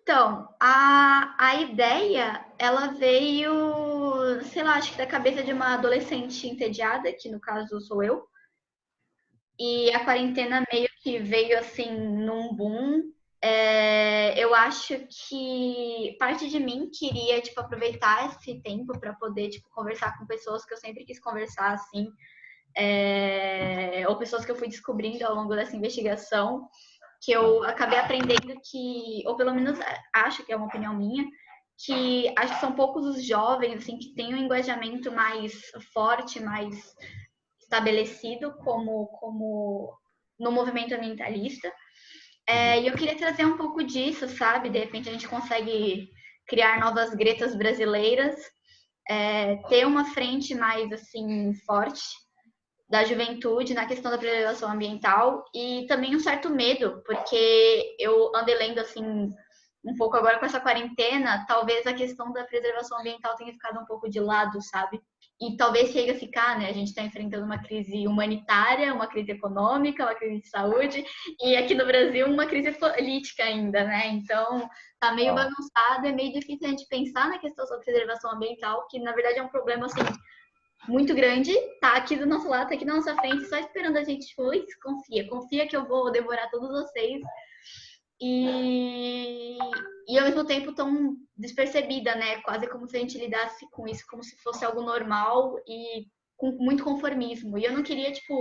Então, a ideia, ela veio, sei lá, acho que da cabeça de uma adolescente entediada, que no caso sou eu. E a quarentena meio que veio assim num boom. Eu acho que parte de mim queria tipo aproveitar esse tempo para poder tipo conversar com pessoas que eu sempre quis conversar assim, ou pessoas que eu fui descobrindo ao longo dessa investigação, que eu acabei aprendendo que, ou pelo menos acho que é uma opinião minha, que acho que são poucos os jovens assim que têm um engajamento mais forte, mais estabelecido como no movimento ambientalista. E eu queria trazer um pouco disso, sabe? De repente a gente consegue criar novas Gretas brasileiras, ter uma frente mais assim forte da juventude na questão da preservação ambiental e também um certo medo, porque eu andei lendo assim um pouco agora com essa quarentena, talvez a questão da preservação ambiental tenha ficado um pouco de lado, sabe? E talvez chegue a ficar, né? A gente está enfrentando uma crise humanitária, uma crise econômica, uma crise de saúde, e aqui no Brasil uma crise política ainda, né? Então tá meio bagunçado, é meio difícil a gente pensar na questão da preservação ambiental, que na verdade é um problema assim muito grande, tá aqui do nosso lado, tá aqui na nossa frente, só esperando a gente, tipo, confia que eu vou devorar todos vocês. E, e ao mesmo tempo tão despercebida, né? Quase como se a gente lidasse com isso como se fosse algo normal e com muito conformismo. E eu não queria, tipo,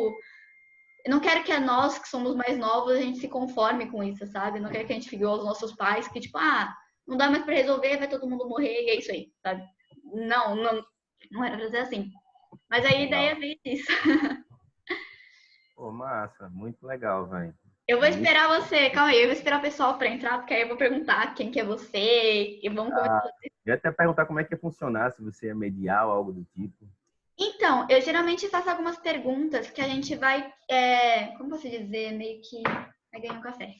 eu não quero que nós, que somos mais novos, a gente se conforme com isso, sabe? Eu não quero que a gente fique igual aos nossos pais, que, tipo, não dá mais pra resolver, vai todo mundo morrer e é isso aí, sabe? Não era pra ser assim. Mas a ideia Legal. veio disso. Pô, massa, muito legal, velho. Eu vou Muito. esperar você, calma aí, eu vou esperar o pessoal para entrar, porque aí eu vou perguntar quem que é você, e vamos começar. Eu ia até perguntar como é que ia funcionar, se você é medial, algo do tipo. Então, eu geralmente faço algumas perguntas que a gente vai, como posso dizer, meio que. Vai ganhar um café.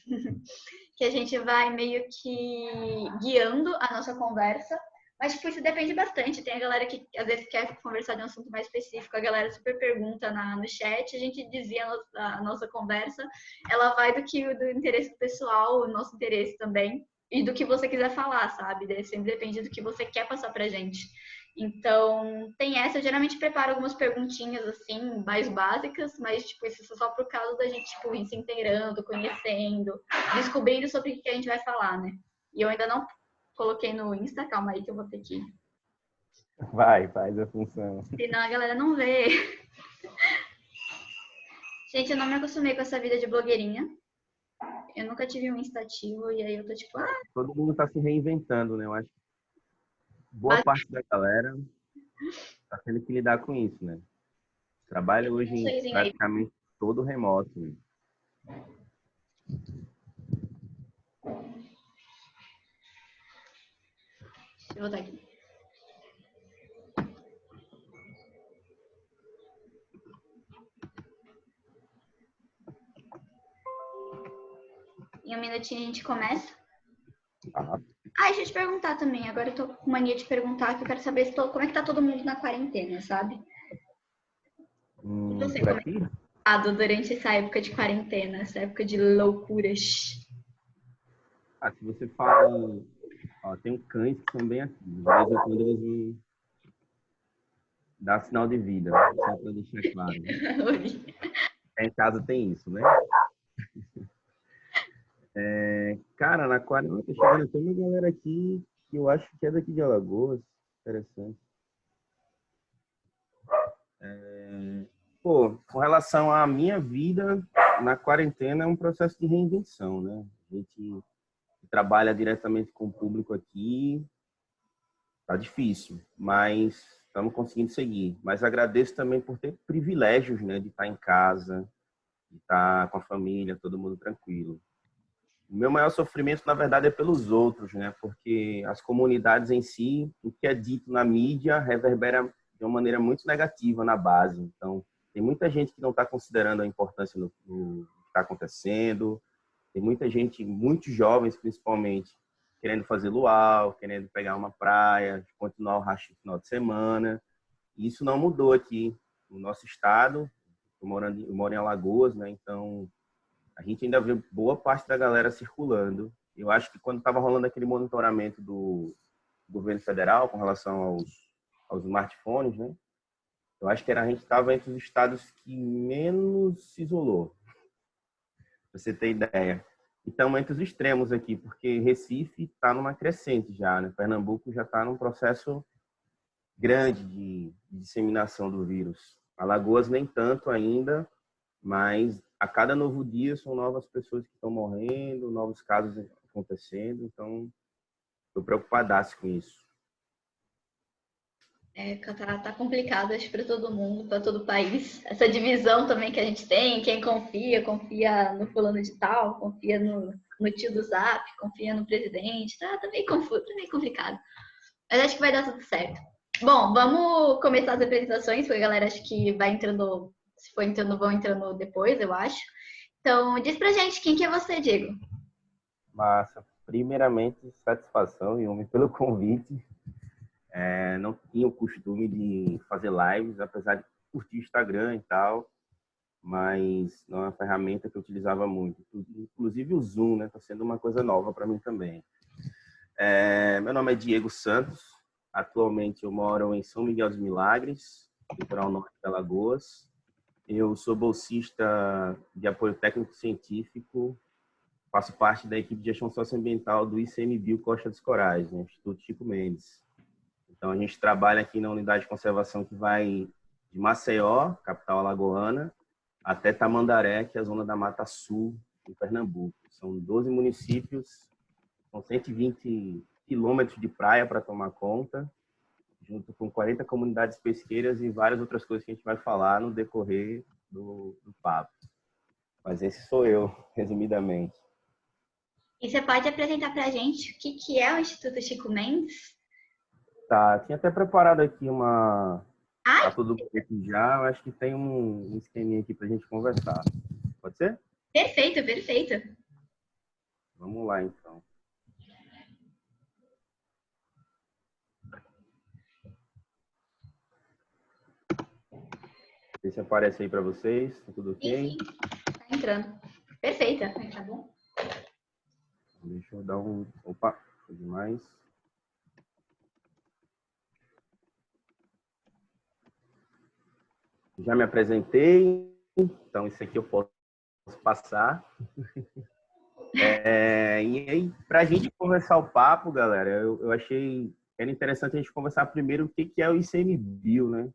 Que a gente vai meio que guiando a nossa conversa. Mas, tipo, isso depende bastante. Tem a galera que às vezes quer conversar de um assunto mais específico, a galera super pergunta no chat, a gente dizia a nossa conversa, ela vai do interesse pessoal, o nosso interesse também, e do que você quiser falar, sabe? Sempre depende do que você quer passar pra gente. Então, tem essa, eu geralmente preparo algumas perguntinhas assim, mais básicas, mas tipo, isso é só por causa da gente, tipo, ir se inteirando, conhecendo, descobrindo sobre o que a gente vai falar, né? E eu ainda não coloquei no Insta, calma aí que eu vou ter que. Vai, faz a função. Senão a galera não vê. Gente, eu não me acostumei com essa vida de blogueirinha. Eu nunca tive um Insta ativo e aí eu tô tipo, Todo mundo está se reinventando, né? Eu acho que boa parte da galera está tendo que lidar com isso, né? Trabalha um hoje sorrisinho aí. praticamente todo remoto, né? Deixa eu voltar aqui. Em um minutinho a gente começa. Ah, Deixa eu te perguntar também. Agora eu tô com mania de perguntar, que eu quero saber como é que tá todo mundo na quarentena, sabe? E você, por como é que aqui? tá durante essa época de quarentena, essa época de loucuras? Se você fala, ó, tem cães que são bem ativos. De vez em quando eles vão dar sinal de vida, só para deixar claro. Em casa tem isso, né? Cara, na quarentena tá chegando até uma galera aqui que eu acho que é daqui de Alagoas. Interessante. Pô, com relação à minha vida, na quarentena é um processo de reinvenção, né? A gente trabalha diretamente com o público aqui, tá difícil, mas estamos conseguindo seguir. Mas agradeço também por ter privilégios, né? De estar em casa, de estar com a família, todo mundo tranquilo. O meu maior sofrimento, na verdade, é pelos outros, né? Porque as comunidades em si, o que é dito na mídia reverbera de uma maneira muito negativa na base. Então, tem muita gente que não está considerando a importância no que está acontecendo. Tem muita gente, muitos jovens principalmente, querendo fazer luau, querendo pegar uma praia, continuar o racha no final de semana. E isso não mudou aqui no nosso estado. Eu moro em Alagoas, né? Então, a gente ainda vê boa parte da galera circulando Eu acho que quando estava rolando aquele monitoramento do governo federal com relação aos smartphones, né? Eu acho que a gente estava entre os estados que menos se isolou, para você ter ideia. E estamos entre os extremos aqui, porque Recife está numa crescente já, né? Pernambuco já está num processo grande de disseminação do vírus. Alagoas nem tanto ainda, mas a cada novo dia são novas pessoas que estão morrendo, novos casos acontecendo, então estou preocupadaço com isso. Tá complicado, acho, para todo mundo, para todo o país. Essa divisão também que a gente tem, quem confia no fulano de tal, confia no tio do Zap, confia no presidente, tá meio confuso, tá meio complicado. Mas acho que vai dar tudo certo. Bom, vamos começar as apresentações, porque a galera acho que vai entrando, se for entrando, vão entrando depois, eu acho. Então, diz pra gente, quem que é você, Diego? Massa. Primeiramente, satisfação, Yumi, pelo convite. Não tinha o costume de fazer lives, apesar de curtir o Instagram e tal, mas não é uma ferramenta que eu utilizava muito. Inclusive o Zoom, né? Está sendo uma coisa nova para mim também. Meu nome é Diego Santos. Atualmente eu moro em São Miguel dos Milagres, litoral norte de Alagoas. Eu sou bolsista de apoio técnico-científico, faço parte da equipe de gestão socioambiental do ICMBio Costa dos Corais, no Instituto Chico Mendes. Então, a gente trabalha aqui na unidade de conservação que vai de Maceió, capital alagoana, até Tamandaré, que é a zona da Mata Sul, em Pernambuco. São 12 municípios, são 120 quilômetros de praia para tomar conta, junto com 40 comunidades pesqueiras e várias outras coisas que a gente vai falar no decorrer do papo. Mas esse sou eu, resumidamente. E você pode apresentar para a gente o que é o Instituto Chico Mendes? Tá, tinha até preparado aqui uma... Ai, Tá tudo pronto já, eu acho que tem um esqueminha aqui pra gente conversar. Pode ser? perfeito, perfeito. Vamos lá, então. Ver se aparece aí para vocês. Tá tudo ok? Sim, tá entrando. Perfeita, tá bom? Deixa eu dar um... Opa, foi demais. Já me apresentei, então isso aqui eu posso passar. E aí, para a gente conversar o papo, galera, eu achei que era interessante a gente conversar primeiro o que é o ICMBio, né?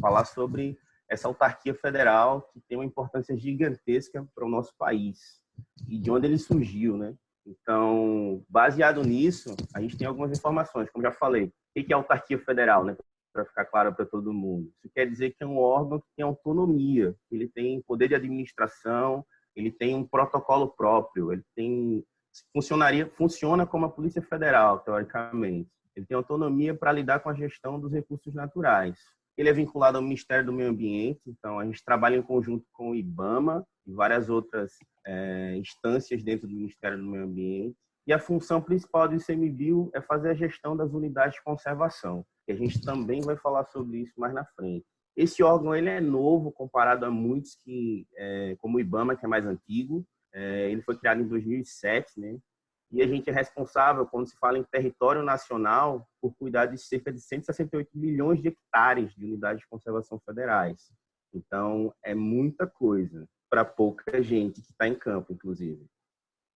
Falar sobre essa autarquia federal que tem uma importância gigantesca para o nosso país e de onde ele surgiu, né? Então, baseado nisso, a gente tem algumas informações, como já falei. O que é autarquia federal, né? Para ficar claro para todo mundo. Isso quer dizer que é um órgão que tem autonomia, ele tem poder de administração, ele tem um protocolo próprio, ele tem funciona como a Polícia Federal, teoricamente. Ele tem autonomia para lidar com a gestão dos recursos naturais. Ele é vinculado ao Ministério do Meio Ambiente, então a gente trabalha em conjunto com o IBAMA e várias outras instâncias dentro do Ministério do Meio Ambiente. E a função principal do ICMBio é fazer a gestão das unidades de conservação, que a gente também vai falar sobre isso mais na frente. Esse órgão ele é novo comparado a muitos como o IBAMA, que é mais antigo. Ele foi criado em 2007, né? E a gente é responsável, quando se fala em território nacional, por cuidar de cerca de 168 milhões de hectares de unidades de conservação federais. Então, é muita coisa para pouca gente que está em campo, inclusive.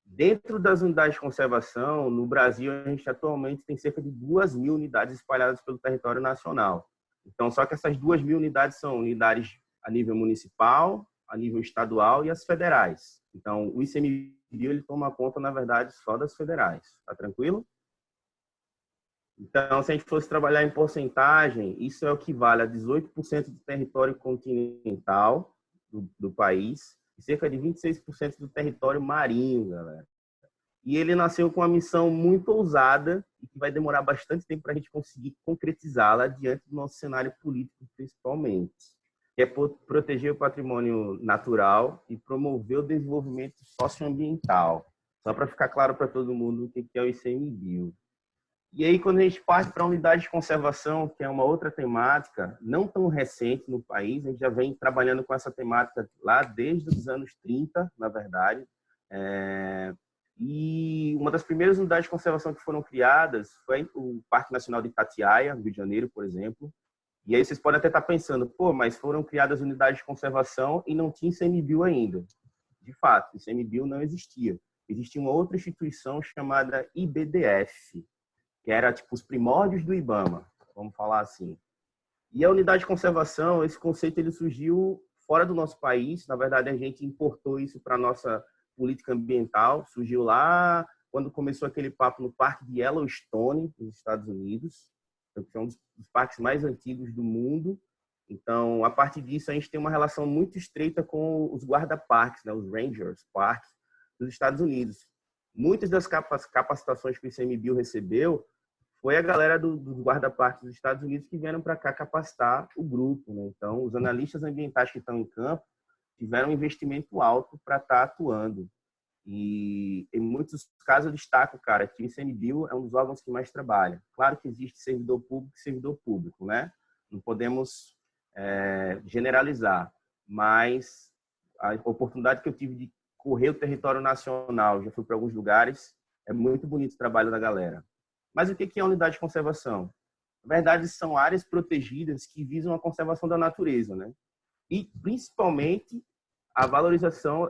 Dentro das unidades de conservação, no Brasil, a gente atualmente tem cerca de 2.000 unidades espalhadas pelo território nacional. Então, só que essas 2.000 unidades são unidades a nível municipal, a nível estadual e as federais. Então, o ICMBio ele toma conta, na verdade, só das federais. Tá tranquilo? Então, se a gente fosse trabalhar em porcentagem, isso é o que vale a 18% do território continental do país e cerca de 26% do território marinho, galera. E ele nasceu com uma missão muito ousada e que vai demorar bastante tempo para a gente conseguir concretizá-la diante do nosso cenário político, principalmente. Que é proteger o patrimônio natural e promover o desenvolvimento socioambiental. Só para ficar claro para todo mundo o que é o ICMBio. E aí, quando a gente parte para a unidade de conservação, que é uma outra temática, não tão recente no país, a gente já vem trabalhando com essa temática lá desde os anos 30, na verdade. E uma das primeiras unidades de conservação que foram criadas foi o Parque Nacional de Itatiaia, no Rio de Janeiro, por exemplo. E aí vocês podem até estar pensando, pô, mas foram criadas unidades de conservação e não tinha ICMBio ainda. De fato, ICMBio não existia. Existia uma outra instituição chamada IBDF, que era tipo os primórdios do IBAMA, vamos falar assim. E a unidade de conservação, esse conceito ele surgiu fora do nosso país. Na verdade, a gente importou isso para a nossa política ambiental. Surgiu lá quando começou aquele papo no Parque de Yellowstone, nos Estados Unidos, que é um dos parques mais antigos do mundo. Então, a partir disso, a gente tem uma relação muito estreita com os guarda-parques, né, os Rangers Parks dos Estados Unidos. Muitas das capacitações que o ICMBio recebeu foi a galera dos guarda-parques dos Estados Unidos que vieram para cá capacitar o grupo, né? Então, os analistas ambientais que estão em campo tiveram um investimento alto para estar atuando. E em muitos casos eu destaco, cara, que o ICMBio é um dos órgãos que mais trabalha. Claro que existe servidor público e servidor público, né? Não podemos generalizar, mas a oportunidade que eu tive de correr o território nacional, já fui para alguns lugares, é muito bonito o trabalho da galera. Mas o que é a unidade de conservação? Na verdade, são áreas protegidas que visam a conservação da natureza, né? E, principalmente, a valorização,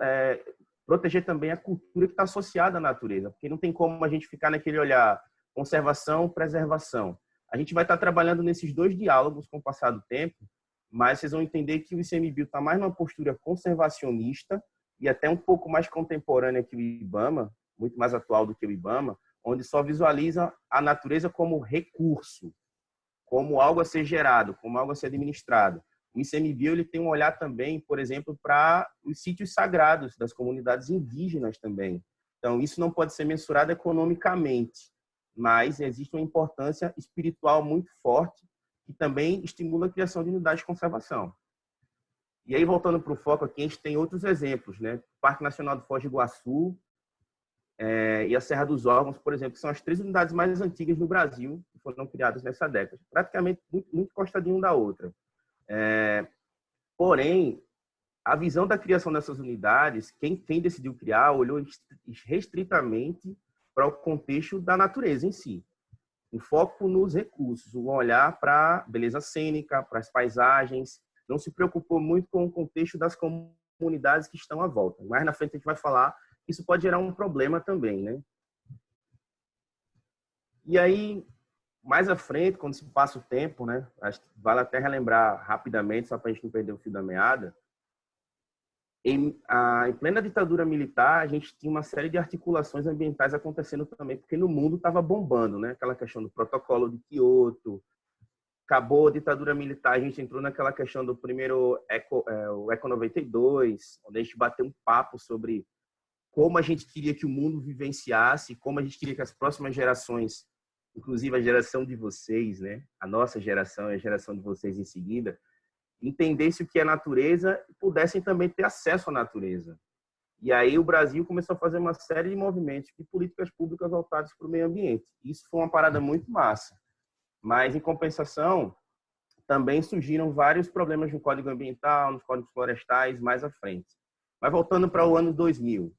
proteger também a cultura que está associada à natureza, porque não tem como a gente ficar naquele olhar conservação, preservação. A gente vai estar trabalhando nesses dois diálogos com o passar do tempo, mas vocês vão entender que o ICMBio está mais numa postura conservacionista e até um pouco mais contemporânea que o IBAMA, muito mais atual do que o IBAMA, onde só visualiza a natureza como recurso, como algo a ser gerado, como algo a ser administrado. O ICMBio ele tem um olhar também, por exemplo, para os sítios sagrados das comunidades indígenas também. Então, isso não pode ser mensurado economicamente, mas existe uma importância espiritual muito forte que também estimula a criação de unidades de conservação. E aí, voltando para o foco aqui, a gente tem outros exemplos, né? O Parque Nacional do Foz do Iguaçu e a Serra dos Órgãos, por exemplo, que são as 3 unidades mais antigas no Brasil, que foram criadas nessa década. Praticamente muito encostadinho uma da outra. Porém, a visão da criação dessas unidades, quem decidiu criar, olhou restritamente para o contexto da natureza em si. O foco nos recursos, o olhar para a beleza cênica, para as paisagens, não se preocupou muito com o contexto das comunidades que estão à volta. Mais na frente a gente vai falar que isso pode gerar um problema também, né? E aí, mais à frente, quando se passa o tempo, né? Acho que vale até relembrar rapidamente, só para a gente não perder o fio da meada. Em plena ditadura militar, a gente tinha uma série de articulações ambientais acontecendo também, porque no mundo estava bombando, né? Aquela questão do protocolo de Kyoto, acabou a ditadura militar, a gente entrou naquela questão do primeiro o Eco 92, onde a gente bateu um papo sobre como a gente queria que o mundo vivenciasse, como a gente queria que as próximas gerações, inclusive a geração de vocês, né? A nossa geração e a geração de vocês em seguida, entendessem o que é natureza e pudessem também ter acesso à natureza. E aí o Brasil começou a fazer uma série de movimentos de políticas públicas voltadas para o meio ambiente. Isso foi uma parada muito massa. Mas, em compensação, também surgiram vários problemas no Código Ambiental, nos Códigos Florestais, mais à frente. Mas voltando para o ano 2000.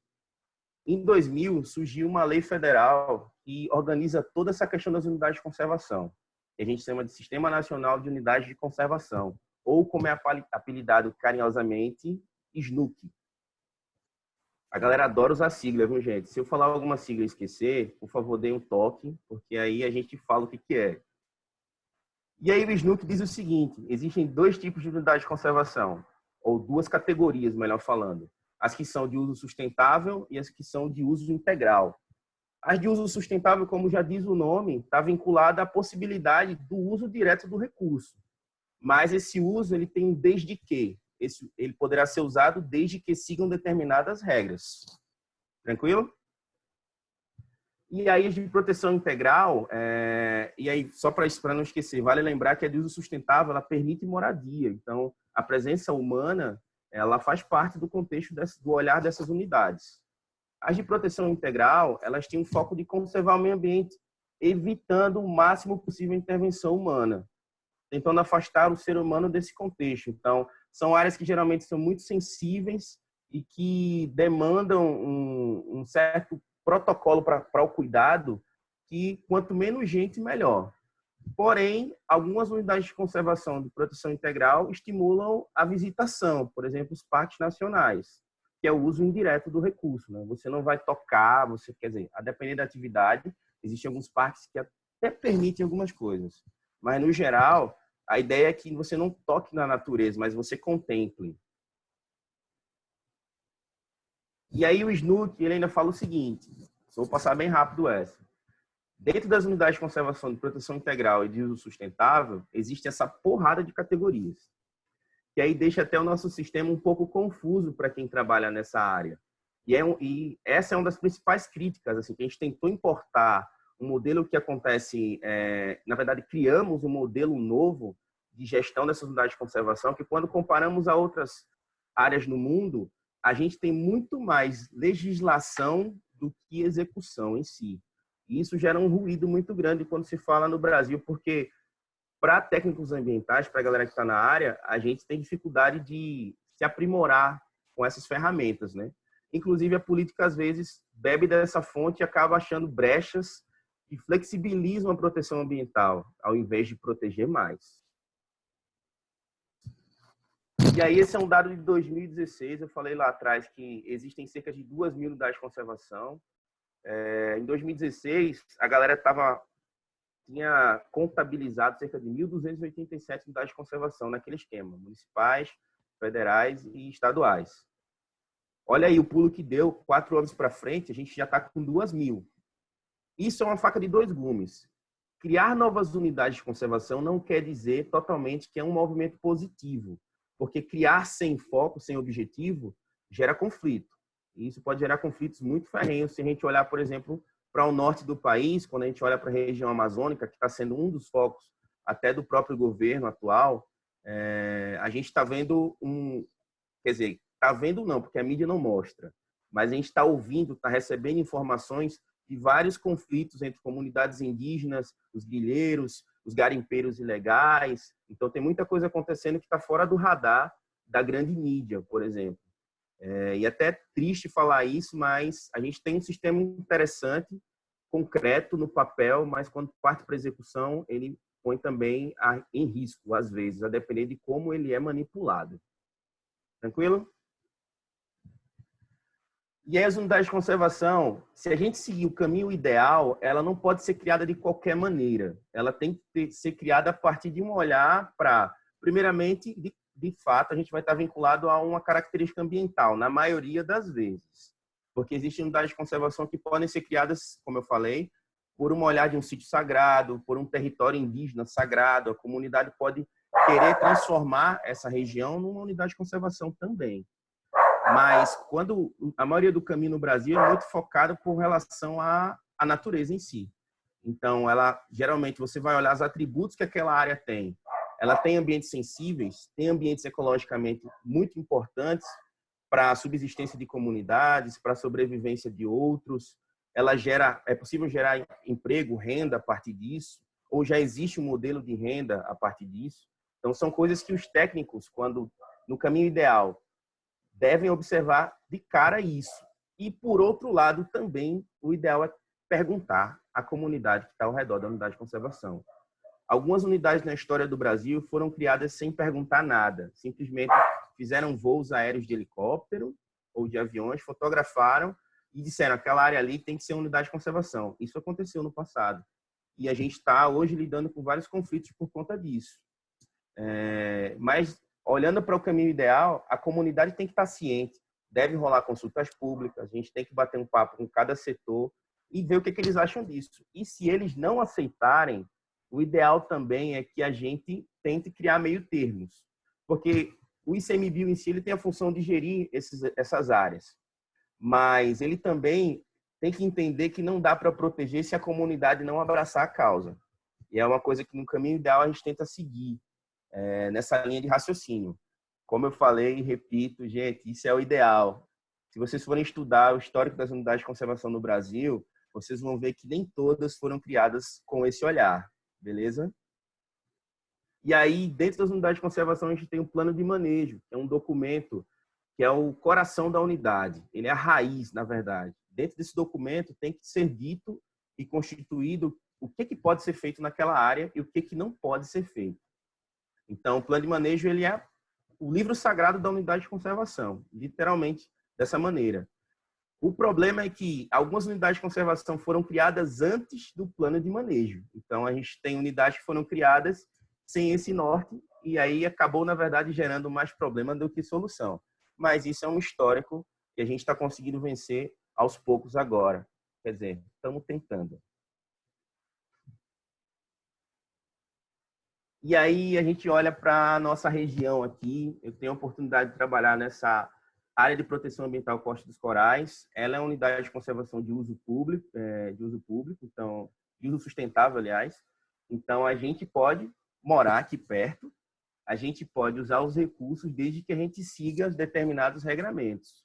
Em 2000, surgiu uma lei federal que organiza toda essa questão das unidades de conservação, que a gente chama de Sistema Nacional de Unidades de Conservação, ou como é apelidado carinhosamente, SNUC. A galera adora usar sigla, viu, gente? Se eu falar alguma sigla e esquecer, por favor, dê um toque, porque aí a gente fala o que é. E aí o SNUC diz o seguinte: existem 2 tipos de unidade de conservação, ou 2 categorias, melhor falando. As que são de uso sustentável e as que são de uso integral. As de uso sustentável, como já diz o nome, está vinculada à possibilidade do uso direto do recurso. Mas esse uso ele tem um desde que. Ele poderá ser usado desde que sigam determinadas regras. Tranquilo? E aí, as de proteção integral, e aí, só para não esquecer, vale lembrar que a de uso sustentável, ela permite moradia. Então, a presença humana, ela faz parte do contexto do olhar dessas unidades. As de proteção integral, elas têm um foco de conservar o meio ambiente, evitando o máximo possível a intervenção humana, tentando afastar o ser humano desse contexto. Então, são áreas que geralmente são muito sensíveis e que demandam um certo protocolo para o cuidado que quanto menos gente, melhor. Porém, algumas unidades de conservação de proteção integral estimulam a visitação, por exemplo, os parques nacionais, que é o uso indireto do recurso, né? Você não vai tocar, quer dizer, a depender da atividade, existem alguns parques que até permitem algumas coisas, mas no geral, a ideia é que você não toque na natureza, mas você contemple. E aí o SNUC, ele ainda fala o seguinte, vou passar bem rápido essa. Dentro das unidades de conservação de proteção integral e de uso sustentável, existe essa porrada de categorias, que aí deixa até o nosso sistema um pouco confuso para quem trabalha nessa área. E essa é uma das principais críticas, assim, que a gente tentou importar um modelo que acontece, na verdade, criamos um modelo novo de gestão dessas unidades de conservação, que quando comparamos a outras áreas no mundo, a gente tem muito mais legislação do que execução em si. E isso gera um ruído muito grande quando se fala no Brasil, porque para técnicos ambientais, para a galera que está na área, a gente tem dificuldade de se aprimorar com essas ferramentas, né? Inclusive, a política, às vezes, bebe dessa fonte e acaba achando brechas que flexibilizam a proteção ambiental, ao invés de proteger mais. E aí, esse é um dado de 2016, eu falei lá atrás que existem cerca de 2.000 unidades de conservação. Em 2016, a galera tinha contabilizado cerca de 1.287 unidades de conservação naquele esquema, municipais, federais e estaduais. Olha aí o pulo que deu, 4 anos para frente, a gente já está com 2.000. Isso é uma faca de dois gumes. Criar novas unidades de conservação não quer dizer totalmente que é um movimento positivo, porque criar sem foco, sem objetivo, gera conflito. E isso pode gerar conflitos muito ferrenhos se a gente olhar, por exemplo, para o norte do país, quando a gente olha para a região amazônica, que está sendo um dos focos até do próprio governo atual, a gente está vendo quer dizer, está vendo não, porque a mídia não mostra, mas a gente está ouvindo, está recebendo informações de vários conflitos entre comunidades indígenas, os grileiros, os garimpeiros ilegais. Então, tem muita coisa acontecendo que está fora do radar da grande mídia, por exemplo. E até é triste falar isso, mas a gente tem um sistema interessante, concreto no papel, mas quando parte para a execução, ele põe também em risco, às vezes, a depender de como ele é manipulado. Tranquilo? E aí, as unidades de conservação, se a gente seguir o caminho ideal, ela não pode ser criada de qualquer maneira. Ela tem que ser criada a partir de um olhar para, primeiramente, de fato, a gente vai estar vinculado a uma característica ambiental, na maioria das vezes. Porque existem unidades de conservação que podem ser criadas, como eu falei, por um olhar de um sítio sagrado, por um território indígena sagrado. A comunidade pode querer transformar essa região numa unidade de conservação também. Mas quando a maioria do caminho no Brasil é muito focado com relação à natureza em si. Então, geralmente você vai olhar os atributos que aquela área tem. Ela tem ambientes sensíveis, tem ambientes ecologicamente muito importantes para a subsistência de comunidades, para a sobrevivência de outros. É possível gerar emprego, renda a partir disso, ou já existe um modelo de renda a partir disso. Então, são coisas que os técnicos, quando no caminho ideal, devem observar de cara isso. E, por outro lado, também o ideal é perguntar à comunidade que está ao redor da unidade de conservação. Algumas unidades na história do Brasil foram criadas sem perguntar nada. Simplesmente fizeram voos aéreos de helicóptero ou de aviões, fotografaram e disseram que aquela área ali tem que ser uma unidade de conservação. Isso aconteceu no passado. E a gente está hoje lidando com vários conflitos por conta disso. Mas, olhando para o caminho ideal, a comunidade tem que estar ciente. Deve rolar consultas públicas, a gente tem que bater um papo com cada setor e ver o que eles acham disso. E se eles não aceitarem, o ideal também é que a gente tente criar meio termos. Porque o ICMBio em si ele tem a função de gerir essas áreas. Mas ele também tem que entender que não dá para proteger se a comunidade não abraçar a causa. E é uma coisa que no caminho ideal a gente tenta seguir nessa linha de raciocínio. Como eu falei e repito, gente, isso é o ideal. Se vocês forem estudar o histórico das unidades de conservação no Brasil, vocês vão ver que nem todas foram criadas com esse olhar, beleza? E aí, dentro das unidades de conservação, a gente tem um plano de manejo, que é um documento que é o coração da unidade. Ele é a raiz, na verdade. Dentro desse documento tem que ser dito e constituído o que pode ser feito naquela área e o que não pode ser feito. Então, o plano de manejo ele é o livro sagrado da unidade de conservação, literalmente dessa maneira. O problema é que algumas unidades de conservação foram criadas antes do plano de manejo. Então, a gente tem unidades que foram criadas sem esse norte e aí acabou, na verdade, gerando mais problema do que solução. Mas isso é um histórico que a gente está conseguindo vencer aos poucos agora. Quer dizer, estamos tentando. E aí a gente olha para a nossa região aqui. Eu tenho a oportunidade de trabalhar nessa área de proteção ambiental Costa dos Corais. Ela é uma unidade de conservação de uso público, então, de uso sustentável, aliás. Então, a gente pode morar aqui perto, a gente pode usar os recursos desde que a gente siga os determinados regramentos.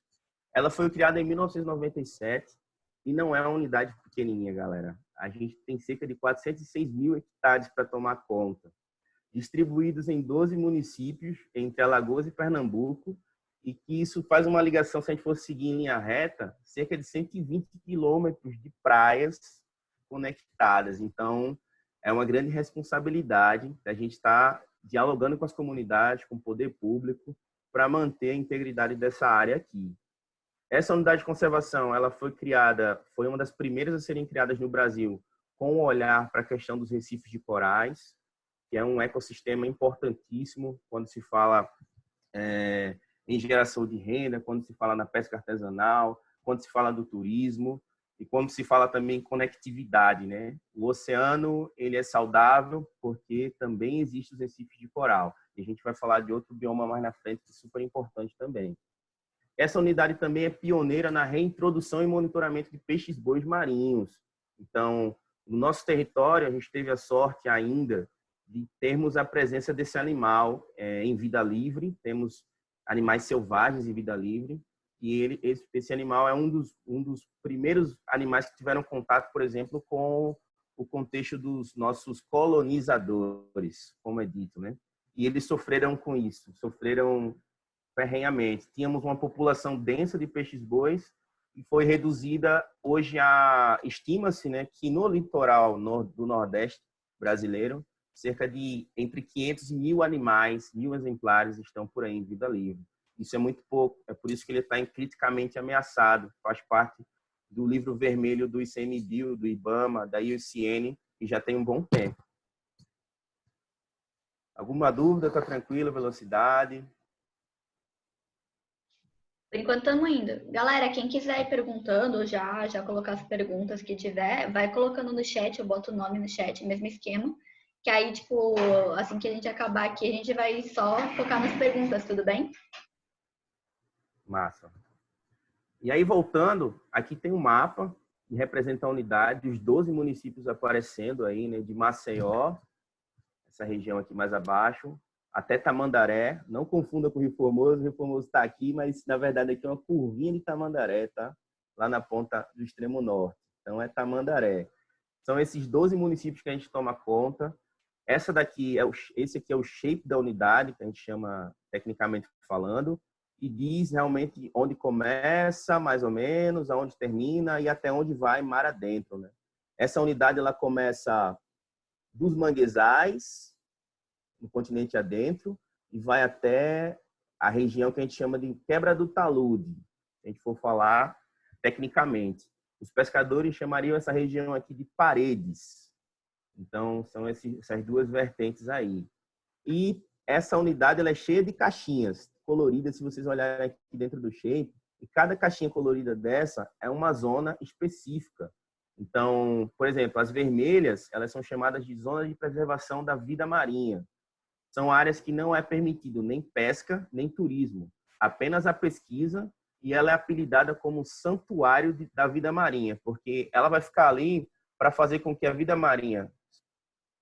Ela foi criada em 1997 e não é uma unidade pequenininha, galera. A gente tem cerca de 406 mil hectares para tomar conta, distribuídos em 12 municípios, entre Alagoas e Pernambuco, e que isso faz uma ligação, se a gente for seguir em linha reta, cerca de 120 quilômetros de praias conectadas. Então, é uma grande responsabilidade a gente estar dialogando com as comunidades, com o poder público, para manter a integridade dessa área aqui. Essa unidade de conservação, ela foi uma das primeiras a serem criadas no Brasil, com um olhar para a questão dos recifes de corais, que é um ecossistema importantíssimo quando se fala em geração de renda, quando se fala na pesca artesanal, quando se fala do turismo e quando se fala também em conectividade, né? O oceano, ele é saudável porque também existem os recifes de coral. E a gente vai falar de outro bioma mais na frente que é super importante também. Essa unidade também é pioneira na reintrodução e monitoramento de peixes-bois marinhos. Então, no nosso território, a gente teve a sorte ainda de termos a presença desse animal em vida livre. Temos animais selvagens em vida livre. E esse animal é um dos primeiros animais que tiveram contato, por exemplo, com o contexto dos nossos colonizadores, como é dito, né? E eles sofreram com isso, sofreram ferrenhamente. Tínhamos uma população densa de peixes-bois e foi reduzida. Hoje, estima-se, né, que no litoral do Nordeste brasileiro, cerca de entre 500 e 1.000 animais, 1.000 exemplares estão por aí em vida livre. Isso é muito pouco, é por isso que ele está criticamente ameaçado. Faz parte do livro vermelho do ICMBio, do IBAMA, da IUCN, que já tem um bom tempo. Alguma dúvida? Está tranquilo? Velocidade? Por enquanto estamos indo. Galera, quem quiser ir perguntando, ou já colocar as perguntas que tiver, vai colocando no chat, eu boto o nome no chat, mesmo esquema. Que aí, tipo, assim que a gente acabar aqui, a gente vai só focar nas perguntas, tudo bem? Massa. E aí, voltando, aqui tem um mapa que representa a unidade, os 12 municípios aparecendo aí, né, de Maceió, essa região aqui mais abaixo, até Tamandaré. Não confunda com o Rio Formoso. O Rio Formoso está aqui, mas na verdade aqui é uma curvinha de Tamandaré, tá? Lá na ponta do extremo norte. Então é Tamandaré. São esses 12 municípios que a gente toma conta. Esse aqui é o shape da unidade, que a gente chama tecnicamente falando, e diz realmente onde começa, mais ou menos, aonde termina e até onde vai mar adentro, né? Essa unidade ela começa dos manguezais, no continente adentro, e vai até a região que a gente chama de Quebra do Talude, se a gente for falar tecnicamente. Os pescadores chamariam essa região aqui de paredes. Então, são essas duas vertentes aí. E essa unidade ela é cheia de caixinhas coloridas, se vocês olharem aqui dentro do shape, e cada caixinha colorida dessa é uma zona específica. Então, por exemplo, as vermelhas, elas são chamadas de zonas de preservação da vida marinha. São áreas que não é permitido nem pesca, nem turismo, apenas a pesquisa, e ela é apelidada como santuário da vida marinha, porque ela vai ficar ali para fazer com que a vida marinha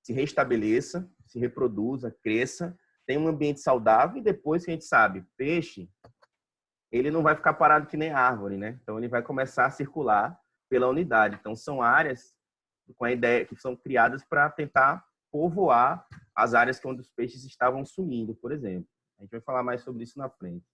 se restabeleça, se reproduza, cresça, tenha um ambiente saudável, e depois que a gente sabe, peixe, ele não vai ficar parado que nem árvore, né? Então ele vai começar a circular pela unidade. Então são áreas com a ideia que são criadas para tentar povoar as áreas onde os peixes estavam sumindo, por exemplo. A gente vai falar mais sobre isso na frente.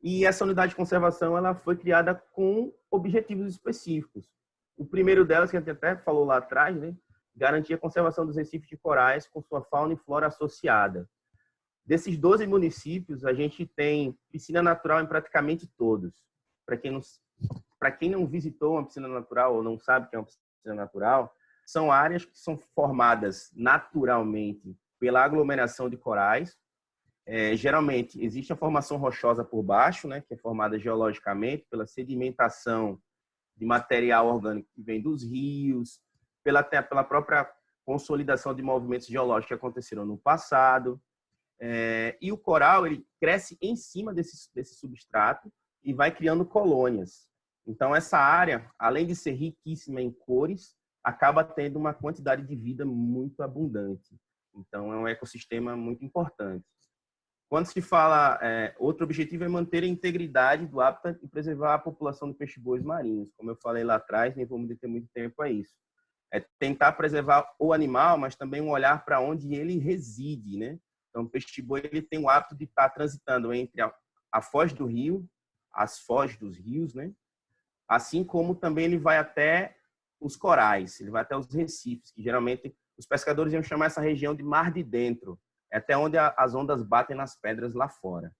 E essa unidade de conservação ela foi criada com objetivos específicos. O primeiro delas, que a gente até falou lá atrás, né, garantir a conservação dos recifes de corais com sua fauna e flora associada. Desses 12 municípios, a gente tem piscina natural em praticamente todos. Para quem não visitou uma piscina natural ou não sabe o que é uma piscina natural, são áreas que são formadas naturalmente pela aglomeração de corais. Geralmente, existe a formação rochosa por baixo, né, que é formada geologicamente pela sedimentação de material orgânico que vem dos rios, pela própria consolidação de movimentos geológicos que aconteceram no passado. E o coral ele cresce em cima desse substrato e vai criando colônias. Então, essa área, além de ser riquíssima em cores, acaba tendo uma quantidade de vida muito abundante. Então, é um ecossistema muito importante. Quando se fala, outro objetivo é manter a integridade do hábitat e preservar a população de peixe-bois marinhos. Como eu falei lá atrás, nem vamos ter muito tempo a isso. É tentar preservar o animal, mas também um olhar para onde ele reside, né? Então, o peixe-boi ele tem o hábito de estar transitando entre a foz do rio, as fozes dos rios, né? Assim como também ele vai até os corais, ele vai até os recifes, que geralmente os pescadores iam chamar essa região de mar de dentro, é até onde as ondas batem nas pedras lá fora.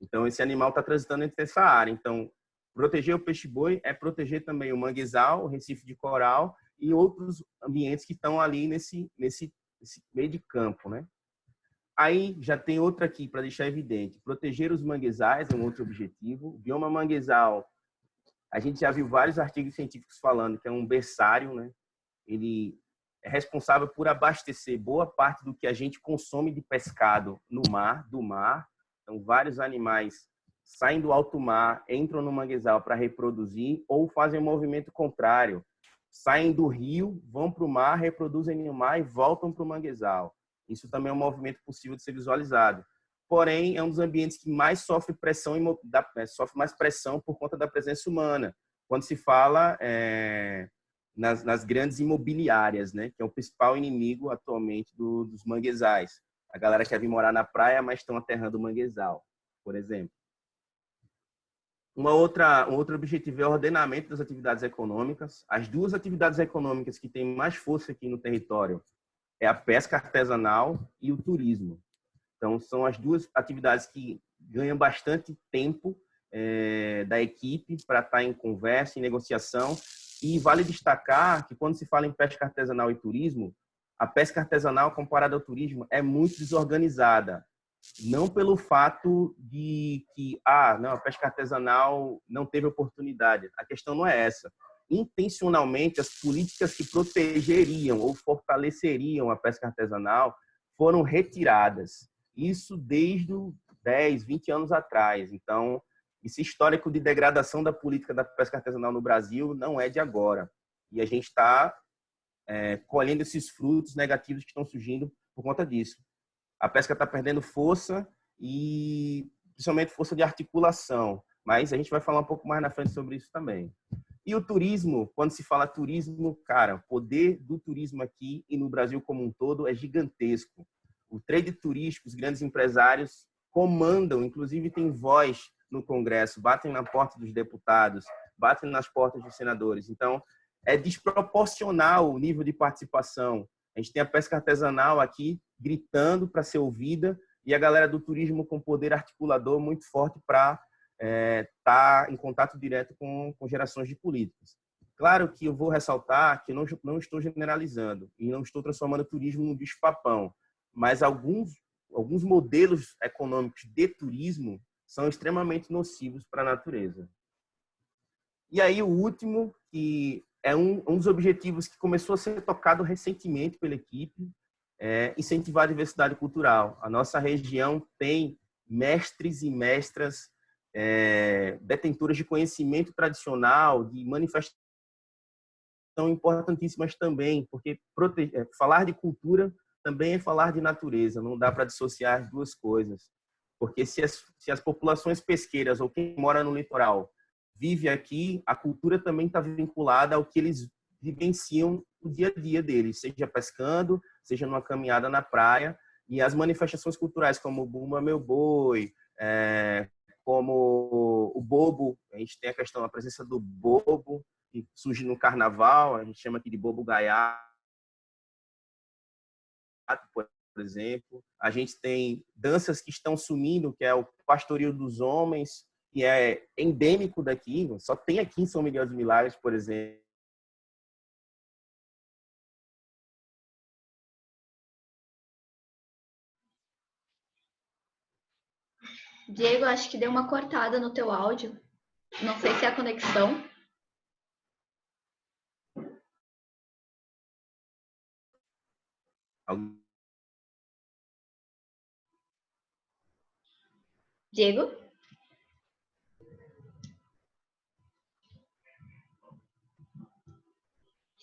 Então, esse animal está transitando entre essa área. Então, proteger o peixe-boi é proteger também o manguezal, o recife de coral e outros ambientes que estão ali nesse meio de campo, né? Aí já tem outra aqui para deixar evidente. Proteger os manguezais é um outro objetivo. O bioma manguezal, a gente já viu vários artigos científicos falando que é um berçário, né? Ele é responsável por abastecer boa parte do que a gente consome de pescado do mar. Então, vários animais saem do alto mar, entram no manguezal para reproduzir ou fazem um movimento contrário. Saem do rio, vão para o mar, reproduzem no mar e voltam para o manguezal. Isso também é um movimento possível de ser visualizado. Porém, é um dos ambientes que mais sofre mais pressão por conta da presença humana. Quando se fala nas grandes imobiliárias, né, que é o principal inimigo atualmente dos manguezais. A galera quer vir morar na praia, mas estão aterrando o manguezal, por exemplo. Um outro objetivo é o ordenamento das atividades econômicas. As duas atividades econômicas que têm mais força aqui no território é a pesca artesanal e o turismo. Então, são as duas atividades que ganham bastante tempo da equipe para estar em conversa, em negociação. E vale destacar que quando se fala em pesca artesanal e turismo, a pesca artesanal comparada ao turismo é muito desorganizada. Não pelo fato de que a pesca artesanal não teve oportunidade. A questão não é essa. Intencionalmente, as políticas que protegeriam ou fortaleceriam a pesca artesanal foram retiradas. Isso desde 10, 20 anos atrás. Então, esse histórico de degradação da política da pesca artesanal no Brasil não é de agora. E a gente está colhendo esses frutos negativos que estão surgindo por conta disso. A pesca está perdendo força e principalmente força de articulação. Mas a gente vai falar um pouco mais na frente sobre isso também. E o turismo, quando se fala turismo, cara, o poder do turismo aqui e no Brasil como um todo é gigantesco. O trade turístico, os grandes empresários comandam, inclusive tem voz no Congresso, batem na porta dos deputados, batem nas portas dos senadores. Então, é desproporcional o nível de participação. A gente tem a pesca artesanal aqui gritando para ser ouvida e a galera do turismo com poder articulador muito forte para estar em contato direto com gerações de políticos. Claro que eu vou ressaltar que não estou generalizando e não estou transformando o turismo num bicho-papão, mas alguns modelos econômicos de turismo são extremamente nocivos para a natureza. E aí o último, que é um dos objetivos que começou a ser tocado recentemente pela equipe, é incentivar a diversidade cultural. A nossa região tem mestres e mestras detentoras de conhecimento tradicional, de manifestações importantíssimas também, porque falar de cultura também é falar de natureza, não dá para dissociar as duas coisas. Porque se as populações pesqueiras ou quem mora no litoral vive aqui, a cultura também está vinculada ao que eles vivenciam no dia a dia deles, seja pescando, seja numa caminhada na praia. E as manifestações culturais como Bumba Meu Boi, como o bobo. A gente tem a questão da presença do bobo, que surge no carnaval, a gente chama aqui de bobo gaiato, por exemplo. A gente tem danças que estão sumindo, que é o pastoril dos homens, que é endêmico daqui, só tem aqui em São Miguel dos Milagres, por exemplo. Diego, acho que deu uma cortada no teu áudio. Não sei se é a conexão. Diego?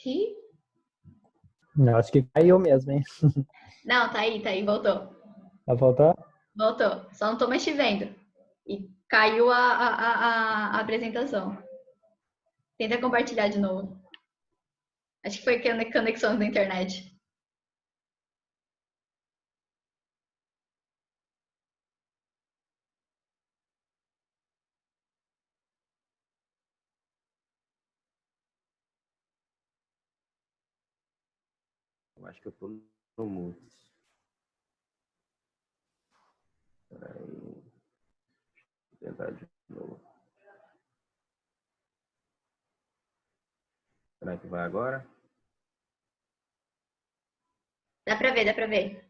Ih, Não, acho que caiu mesmo, hein? não, tá aí, voltou. Vai voltar? Voltou. Só não tô mais te vendo. E caiu a apresentação. Tenta compartilhar de novo. Acho que foi conexão da internet. Eu acho que eu estou no mudo. Peraí. Vou tentar de novo. Será que vai agora? Dá pra ver, dá pra ver.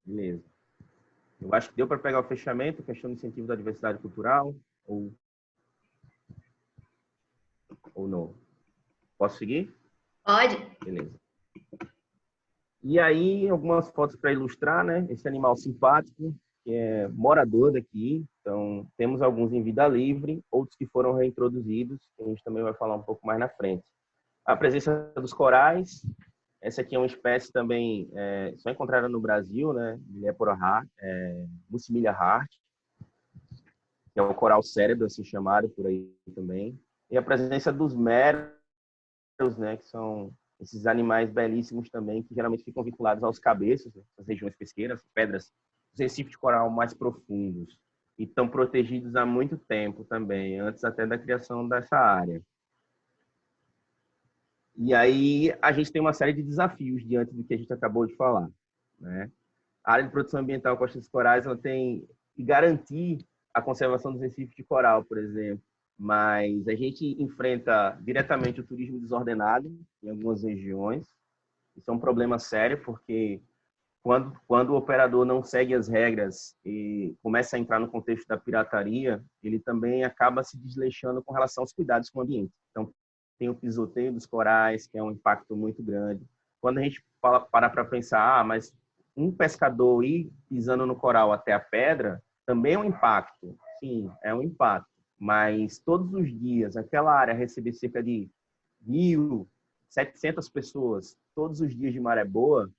Beleza. Eu acho que deu para pegar o fechamento, questão do incentivo da diversidade cultural, ou não. Posso seguir? Pode? Beleza. E aí, algumas fotos para ilustrar, né? Esse animal simpático, que é morador daqui. Então, temos alguns em vida livre, outros que foram reintroduzidos, que a gente também vai falar um pouco mais na frente. A presença dos corais. Essa aqui é uma espécie também só encontrada no Brasil, né? Muscimilla hart, que é o coral cérebro, assim chamado por aí também. E a presença dos meros, né? Que são esses animais belíssimos também, que geralmente ficam vinculados aos cabeços, né? As regiões pesqueiras, pedras, os recifes de coral mais profundos. E estão protegidos há muito tempo também, antes até da criação dessa área. E aí a gente tem uma série de desafios diante do que a gente acabou de falar, né? A área de produção ambiental Costas Corais, ela tem que garantir a conservação dos recifes de coral, por exemplo, mas a gente enfrenta diretamente o turismo desordenado em algumas regiões. Isso é um problema sério, porque quando o operador não segue as regras e começa a entrar no contexto da pirataria, ele também acaba se desleixando com relação aos cuidados com o ambiente. Então, tem o pisoteio dos corais, que é um impacto muito grande. Quando a gente para pensar, mas um pescador ir pisando no coral até a pedra, também é um impacto. Sim, é um impacto. Mas todos os dias, aquela área receber cerca de 1.700 pessoas, todos os dias de maré boa,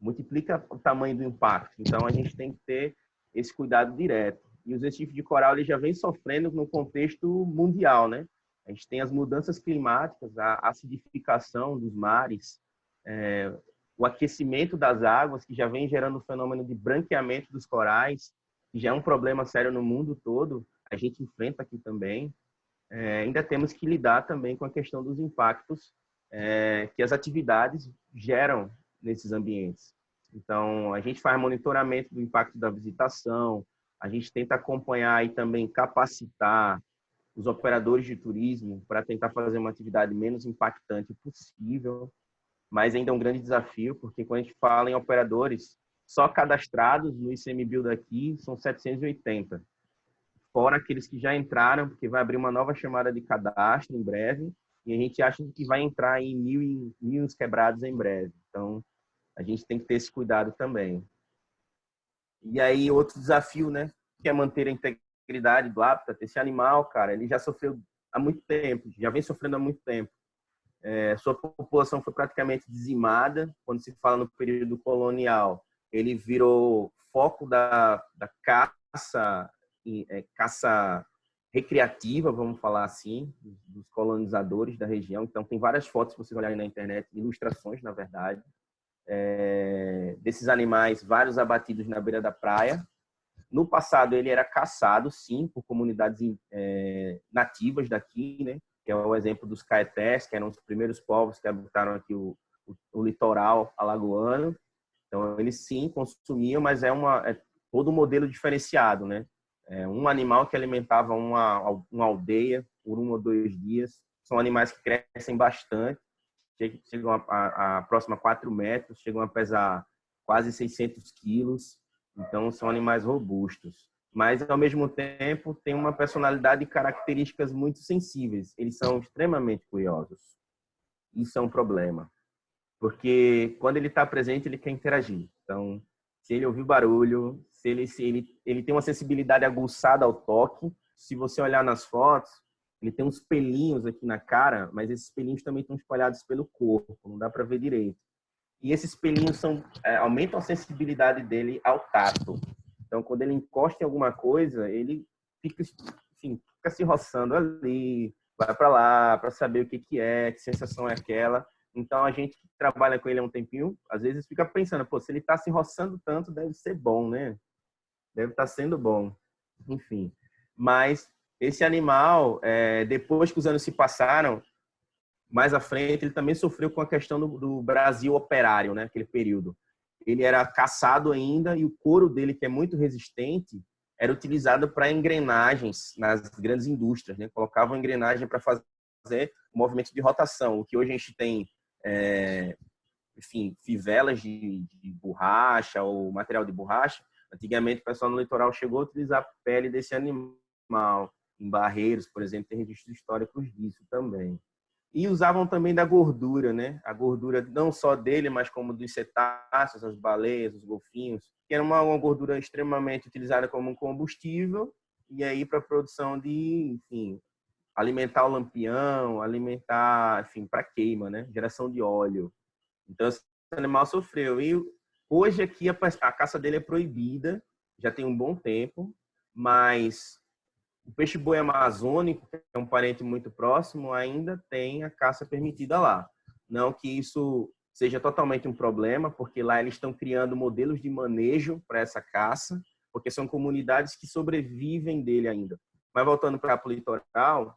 multiplica o tamanho do impacto. Então, a gente tem que ter esse cuidado direto. E os recifes de coral ele já vem sofrendo no contexto mundial, né? A gente tem as mudanças climáticas, a acidificação dos mares, o aquecimento das águas, que já vem gerando o fenômeno de branqueamento dos corais, que já é um problema sério no mundo todo, a gente enfrenta aqui também. Ainda temos que lidar também com a questão dos impactos que as atividades geram nesses ambientes. Então, a gente faz monitoramento do impacto da visitação, a gente tenta acompanhar e também capacitar os operadores de turismo para tentar fazer uma atividade menos impactante possível, mas ainda é um grande desafio, porque quando a gente fala em operadores, só cadastrados no ICMBio daqui são 780, fora aqueles que já entraram, porque vai abrir uma nova chamada de cadastro em breve, e a gente acha que vai entrar em mil quebrados em breve. Então, a gente tem que ter esse cuidado também. E aí, outro desafio, né, que é manter a integridade do hábitat. Esse animal, cara, ele já sofreu há muito tempo, já vem sofrendo há muito tempo. Sua população foi praticamente dizimada. Quando se fala no período colonial, ele virou foco da caça, caça recreativa, vamos falar assim, dos colonizadores da região. Então, tem várias fotos, se vocês olharem na internet, ilustrações, na verdade, desses animais, vários abatidos na beira da praia. No passado, ele era caçado, sim, por comunidades nativas daqui, né? Que é o exemplo dos caetés, que eram os primeiros povos que habitaram aqui o litoral alagoano. Então, eles sim consumiam, mas é todo um modelo diferenciado, né? É um animal que alimentava uma aldeia por 1 ou 2 dias. São animais que crescem bastante, chegam a próxima 4 metros, chegam a pesar quase 600 quilos. Então, são animais robustos. Mas, ao mesmo tempo, têm uma personalidade e características muito sensíveis. Eles são extremamente curiosos. Isso é um problema. Porque, quando ele está presente, ele quer interagir. Então, se ele ouvir barulho, se ele tem uma sensibilidade aguçada ao toque. Se você olhar nas fotos, ele tem uns pelinhos aqui na cara, mas esses pelinhos também estão espalhados pelo corpo. Não dá para ver direito. E esses pelinhos aumentam a sensibilidade dele ao tato. Então, quando ele encosta em alguma coisa, ele fica se roçando ali, vai para lá, para saber o que é, que sensação é aquela. Então, a gente que trabalha com ele há um tempinho, às vezes fica pensando, pô, se ele está se roçando tanto, deve ser bom, né? Deve estar sendo bom. Enfim. Mas esse animal, depois que os anos se passaram, mais à frente, ele também sofreu com a questão do Brasil operário, né? Aquele período. Ele era caçado ainda e o couro dele, que é muito resistente, era utilizado para engrenagens nas grandes indústrias, né? Colocavam engrenagem para fazer o movimento de rotação. O que hoje a gente tem, fivelas de borracha ou material de borracha. Antigamente, o pessoal no litoral chegou a utilizar a pele desse animal. Em Barreiros, por exemplo, tem registros históricos disso também. E usavam também da gordura, né? A gordura não só dele, mas como dos cetáceos, as baleias, os golfinhos, que era uma gordura extremamente utilizada como um combustível, e aí para a produção de, enfim, alimentar o lampião, alimentar, enfim, para queima, né? Geração de óleo. Então, esse animal sofreu. E hoje aqui a caça dele é proibida, já tem um bom tempo, mas o peixe-boi amazônico, que é um parente muito próximo, ainda tem a caça permitida lá. Não que isso seja totalmente um problema, porque lá eles estão criando modelos de manejo para essa caça, porque são comunidades que sobrevivem dele ainda. Mas voltando para o litoral,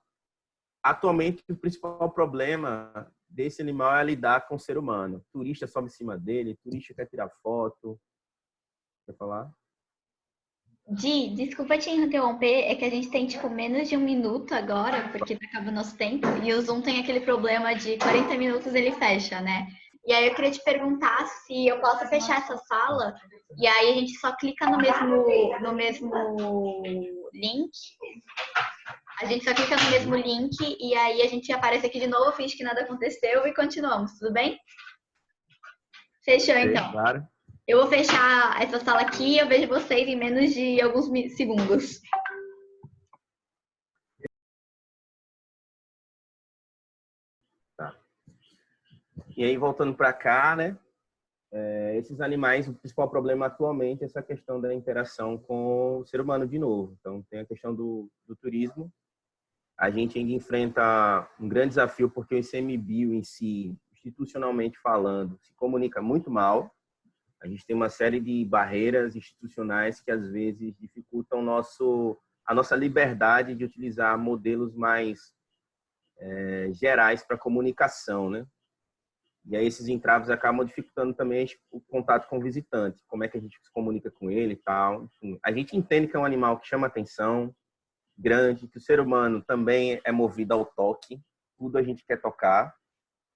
atualmente o principal problema desse animal é lidar com o ser humano. O turista sobe em cima dele, o turista quer tirar foto. Quer falar? Di, desculpa te interromper, é que a gente tem, tipo, menos de 1 minuto agora, porque tá acabando o nosso tempo, e o Zoom tem aquele problema de 40 minutos ele fecha, né? E aí eu queria te perguntar se eu posso fechar essa sala, e aí a gente só clica no mesmo link, a gente só clica no mesmo link, e aí a gente aparece aqui de novo, finge que nada aconteceu e continuamos, tudo bem? Fechou, então. Claro. Eu vou fechar essa sala aqui e eu vejo vocês em menos de alguns segundos. Tá. E aí, voltando para cá, né? Esses animais, o principal problema atualmente é essa questão da interação com o ser humano de novo. Então, tem a questão do turismo. A gente ainda enfrenta um grande desafio porque o ICMBio em si, institucionalmente falando, se comunica muito mal. A gente tem uma série de barreiras institucionais que às vezes dificultam a nossa liberdade de utilizar modelos mais gerais para comunicação, né? E aí esses entraves acabam dificultando também o contato com o visitante, como é que a gente se comunica com ele e tal. Enfim, a gente entende que é um animal que chama atenção, grande, que o ser humano também é movido ao toque, tudo a gente quer tocar,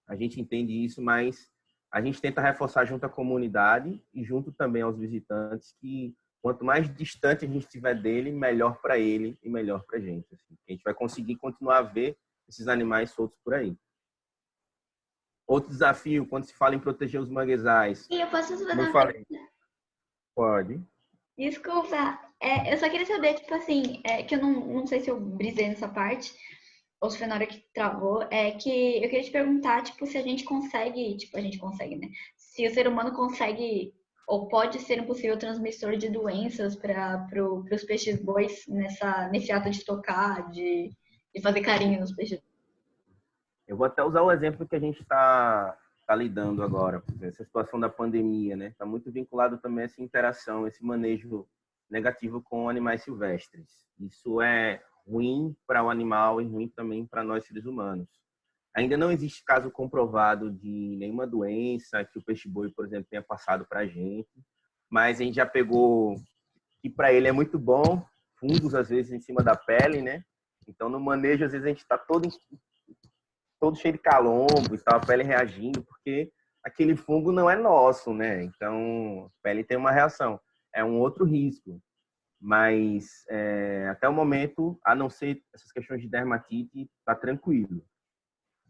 a gente entende isso, mas a gente tenta reforçar junto à comunidade e junto também aos visitantes que quanto mais distante a gente estiver dele, melhor para ele e melhor para a gente. Assim. A gente vai conseguir continuar a ver esses animais soltos por aí. Outro desafio, quando se fala em proteger os manguezais. E eu posso fazer Como eu uma falei, pergunta? pode. Desculpa, eu só queria saber, tipo assim, que eu não sei se eu brisei nessa parte, ou se foi na hora que travou, é que eu queria te perguntar, tipo, se a gente consegue, tipo, a gente consegue, né? Se o ser humano consegue, ou pode ser um possível transmissor de doenças para os peixes-bois nesse ato de tocar, de fazer carinho nos peixes. Eu vou até usar o exemplo que a gente está lidando agora, essa situação da pandemia, né? Está muito vinculado também a essa interação, esse manejo negativo com animais silvestres. Isso é ruim para o animal e ruim também para nós seres humanos. Ainda não existe caso comprovado de nenhuma doença que o peixe-boi, por exemplo, tenha passado para a gente, mas a gente já pegou que para ele é muito bom, fungos às vezes em cima da pele, né? Então no manejo às vezes a gente está todo cheio de calombo e tal, a pele reagindo, porque aquele fungo não é nosso, né? Então a pele tem uma reação, é um outro risco. Mas até o momento, a não ser essas questões de dermatite, está tranquilo.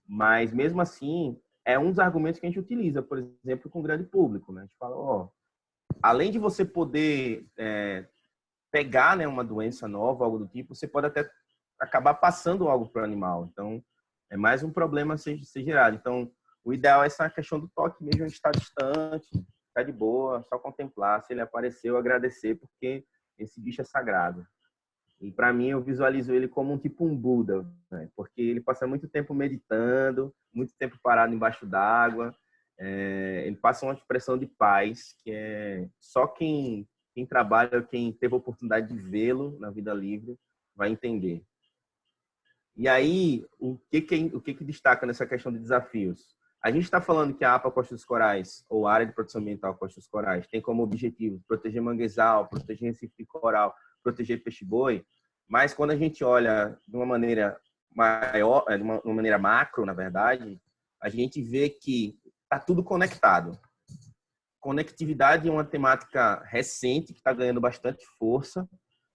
Mas mesmo assim, é um dos argumentos que a gente utiliza, por exemplo, com o grande público, né? A gente fala, ó, além de você poder pegar, né, uma doença nova, algo do tipo, você pode até acabar passando algo para o animal. Então, é mais um problema a ser gerado. Então, o ideal é essa questão do toque mesmo, a gente está distante, está de boa, só contemplar. Se ele apareceu, agradecer, porque esse bicho é sagrado. E para mim, eu visualizo ele como um tipo um Buda, né? Porque ele passa muito tempo meditando, muito tempo parado embaixo d'água. Ele passa uma expressão de paz que é só quem trabalha, quem teve a oportunidade de vê-lo na vida livre, vai entender. E aí, o que destaca nessa questão de desafios? A gente está falando que a APA Costa dos Corais, ou a Área de Proteção Ambiental Costa dos Corais, tem como objetivo proteger manguezal, proteger recife de coral, proteger peixe-boi, mas quando a gente olha de uma maneira maior, de uma maneira macro, na verdade, a gente vê que está tudo conectado. Conectividade é uma temática recente que está ganhando bastante força.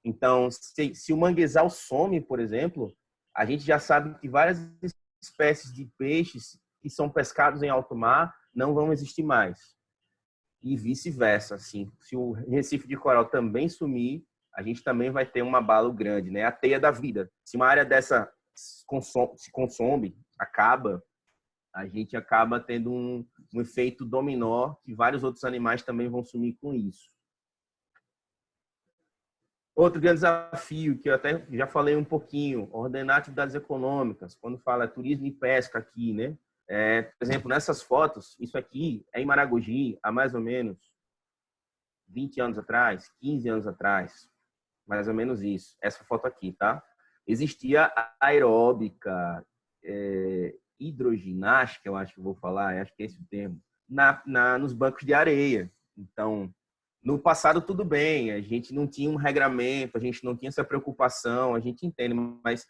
Então, se o manguezal some, por exemplo, a gente já sabe que várias espécies de peixes que são pescados em alto mar não vão existir mais. E vice-versa, assim. Se o recife de coral também sumir, a gente também vai ter um abalo grande, né? A teia da vida. Se uma área dessa se consome, acaba, a gente acaba tendo um efeito dominó que vários outros animais também vão sumir com isso. Outro grande desafio, que eu até já falei um pouquinho, ordenar atividades econômicas. Quando fala turismo e pesca aqui, né? Por exemplo, nessas fotos, isso aqui é em Maragogi, há mais ou menos 20 anos atrás, 15 anos atrás, mais ou menos isso. Essa foto aqui, tá? Existia aeróbica, hidroginástica, eu acho que eu vou falar, acho que é esse o termo, nos bancos de areia. Então, no passado, tudo bem, a gente não tinha um regramento, a gente não tinha essa preocupação, a gente entende, mas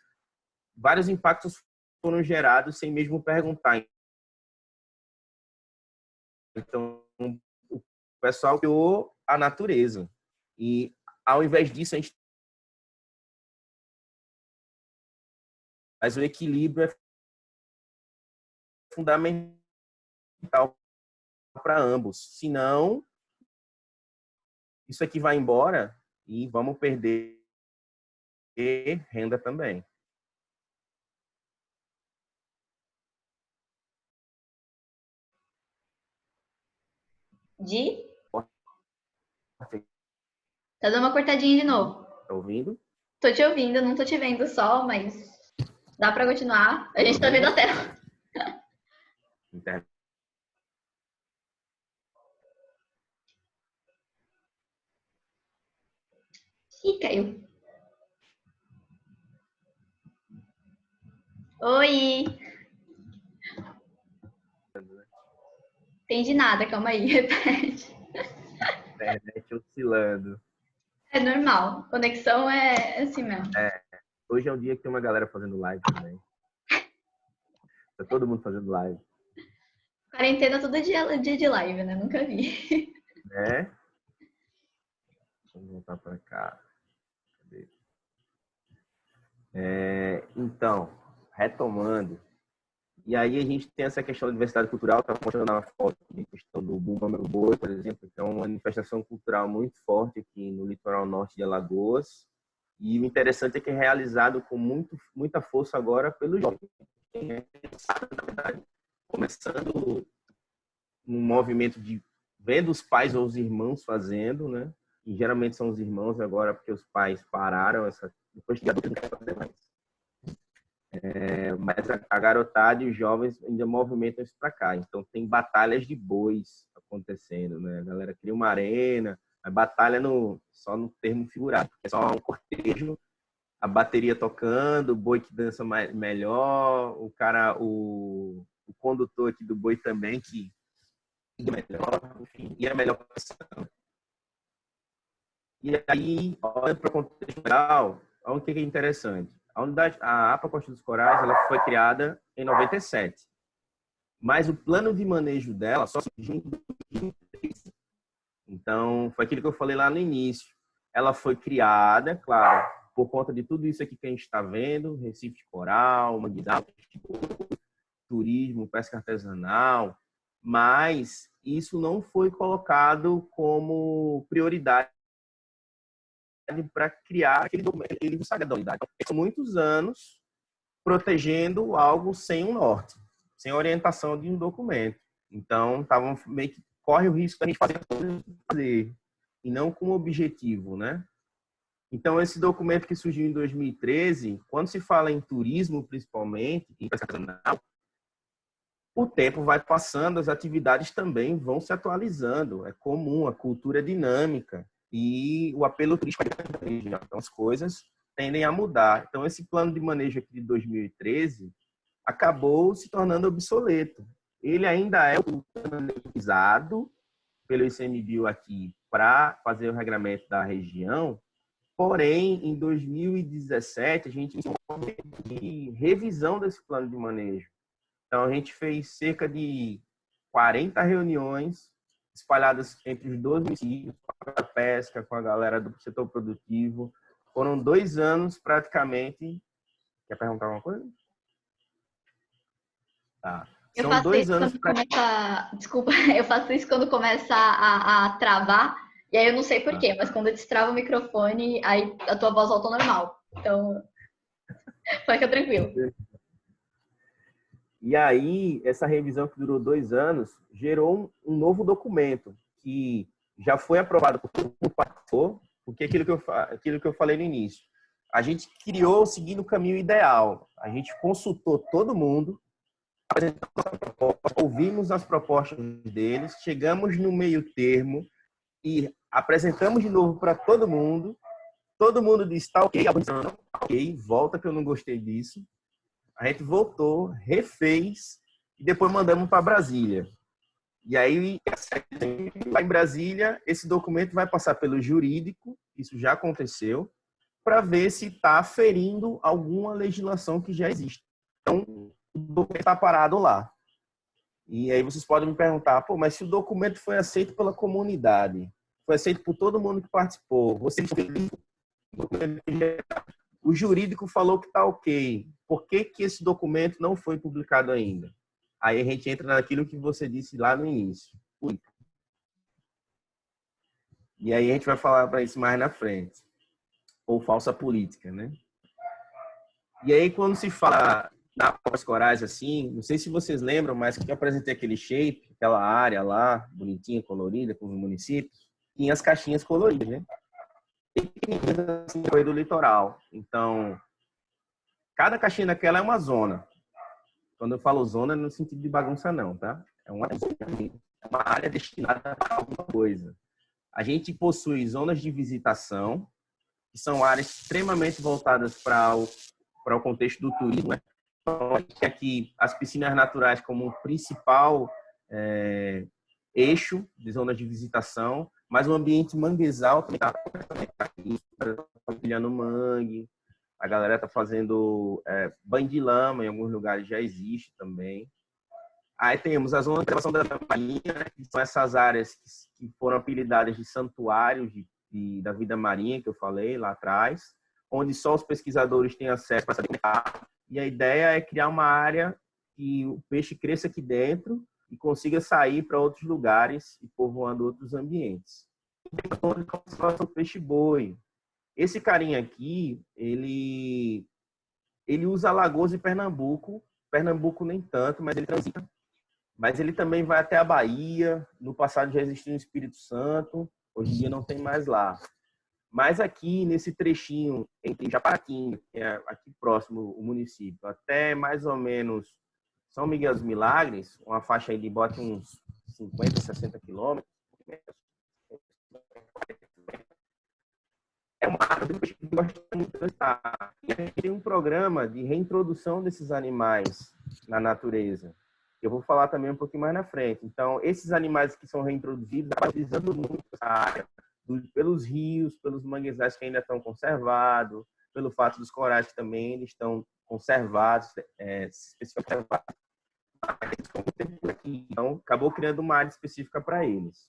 vários impactos foram gerados sem mesmo perguntar. Então, o pessoal criou a natureza. E, ao invés disso, a gente... Mas o equilíbrio é fundamental para ambos. Senão, isso aqui vai embora e vamos perder renda também. Tá dando uma cortadinha de novo. Tá ouvindo? Tô te ouvindo, não tô te vendo só, mas dá pra continuar. A gente tá vendo a tela. Ih, caiu. Oi! Entendi nada, calma aí, repete. Internet oscilando. É normal, conexão é assim mesmo. Hoje é um dia que tem uma galera fazendo live também. Tá todo mundo fazendo live. Quarentena todo dia de live, né? Nunca vi. Né? Vamos voltar para cá. Cadê? Então, retomando. E aí a gente tem essa questão da diversidade cultural, tá mostrando na foto de questão do Bumba Meu Boi, por exemplo, que é uma manifestação cultural muito forte aqui no litoral norte de Alagoas. E o interessante é que é realizado com muita força agora pelos jovens. Na verdade, começando um movimento de vendo os pais ou os irmãos fazendo, né? E geralmente são os irmãos agora, porque os pais pararam depois que adulto não quer fazer mais. Mas a garotada e os jovens ainda movimentam isso para cá. Então tem batalhas de bois acontecendo, né? A galera cria uma arena, Mas batalha só no termo figurado. É só um cortejo, a bateria tocando, o boi que dança melhor, o condutor aqui do boi também, que é melhor, enfim, e é melhor posição. E aí, olha para o contexto geral, o que é interessante. A APA Costa dos Corais, ela foi criada em 97, mas o plano de manejo dela só surgiu em 2003. Então, foi aquilo que eu falei lá no início. Ela foi criada, claro, por conta de tudo isso aqui que a gente está vendo, Recife de Coral, manguezal, turismo, pesca artesanal, mas isso não foi colocado como prioridade para criar aquele documento, aquele livro sagrado da unidade. Então, muitos anos protegendo algo sem um norte, sem orientação de um documento. Então, estavam meio que corre o risco da gente fazer e não com objetivo, né? Então, esse documento que surgiu em 2013, quando se fala em turismo, principalmente, em pesca artesanal, o tempo vai passando, as atividades também vão se atualizando. É comum, a cultura é dinâmica e o apelo turístico da região. Então, as coisas tendem a mudar. Então, esse plano de manejo aqui de 2013 acabou se tornando obsoleto. Ele ainda é utilizado pelo ICMBio aqui para fazer o regramento da região, porém, em 2017, a gente fez um momento de revisão desse plano de manejo. Então, a gente fez cerca de 40 reuniões espalhadas entre os 12 municípios, com a pesca, com a galera do setor produtivo. Foram 2 anos, praticamente. Quer perguntar alguma coisa? Tá. Eu São faço 2 isso anos quando para... começa. Desculpa, eu faço isso quando começa a travar, e aí eu não sei porquê, mas quando destrava o microfone, aí a tua voz volta ao normal. Então, fica tranquilo. E aí, essa revisão que durou 2 anos gerou um novo documento que já foi aprovado por todo mundo que participou, porque aquilo que eu falei no início. A gente criou seguindo o caminho ideal. A gente consultou todo mundo, ouvimos as propostas deles, chegamos no meio termo e apresentamos de novo para todo mundo. Todo mundo disse, tá ok, ok, volta que eu não gostei disso. A gente voltou, refez e depois mandamos para Brasília. E aí, lá em Brasília, esse documento vai passar pelo jurídico, isso já aconteceu, para ver se está ferindo alguma legislação que já existe. Então, o documento está parado lá. E aí vocês podem me perguntar, pô, mas se o documento foi aceito pela comunidade, foi aceito por todo mundo que participou, vocês o jurídico falou que está ok. Por que esse documento não foi publicado ainda? Aí a gente entra naquilo que você disse lá no início. E aí a gente vai falar para isso mais na frente. Ou falsa política, né? E aí quando se fala na pós-corais assim, não sei se vocês lembram, mas que eu apresentei aquele shape, aquela área lá, bonitinha, colorida, com os municípios, tinha as caixinhas coloridas, né? E do litoral. Então, cada caixinha daquela é uma zona. Quando eu falo zona, não é no sentido de bagunça, não, tá? É uma área destinada a alguma coisa. A gente possui zonas de visitação, que são áreas extremamente voltadas para o contexto do turismo, né? Então, aqui as piscinas naturais como um principal eixo de zonas de visitação, mas o ambiente manguezal também está compartilhando mangue, a galera está fazendo banho de lama, em alguns lugares já existe também. Aí temos a zona de preservação da marinha, que são essas áreas que foram apelidadas de santuários da vida marinha, que eu falei lá atrás, onde só os pesquisadores têm acesso para saber. E a ideia é criar uma área que o peixe cresça aqui dentro e consiga sair para outros lugares e povoando outros ambientes. Tem a zona de conservação do peixe-boi. Esse carinha aqui, ele usa Alagoas e Pernambuco. Pernambuco nem tanto, mas ele transita. Mas ele também vai até a Bahia. No passado já existia no Espírito Santo. Hoje em dia não tem mais lá. Mas aqui, nesse trechinho entre Japaratinga, que é aqui próximo o município, até mais ou menos São Miguel dos Milagres, uma faixa aí de bote uns 50, 60 quilômetros, é uma área que eu gosto muito de pensar. E a gente tem um programa de reintrodução desses animais na natureza. Eu vou falar também um pouquinho mais na frente. Então, esses animais que são reintroduzidos, utilizando muito essa área, pelos rios, pelos manguezais que ainda estão conservados, pelo fato dos corais que também eles estão conservados, especificamente aqui. Então, acabou criando uma área específica para eles.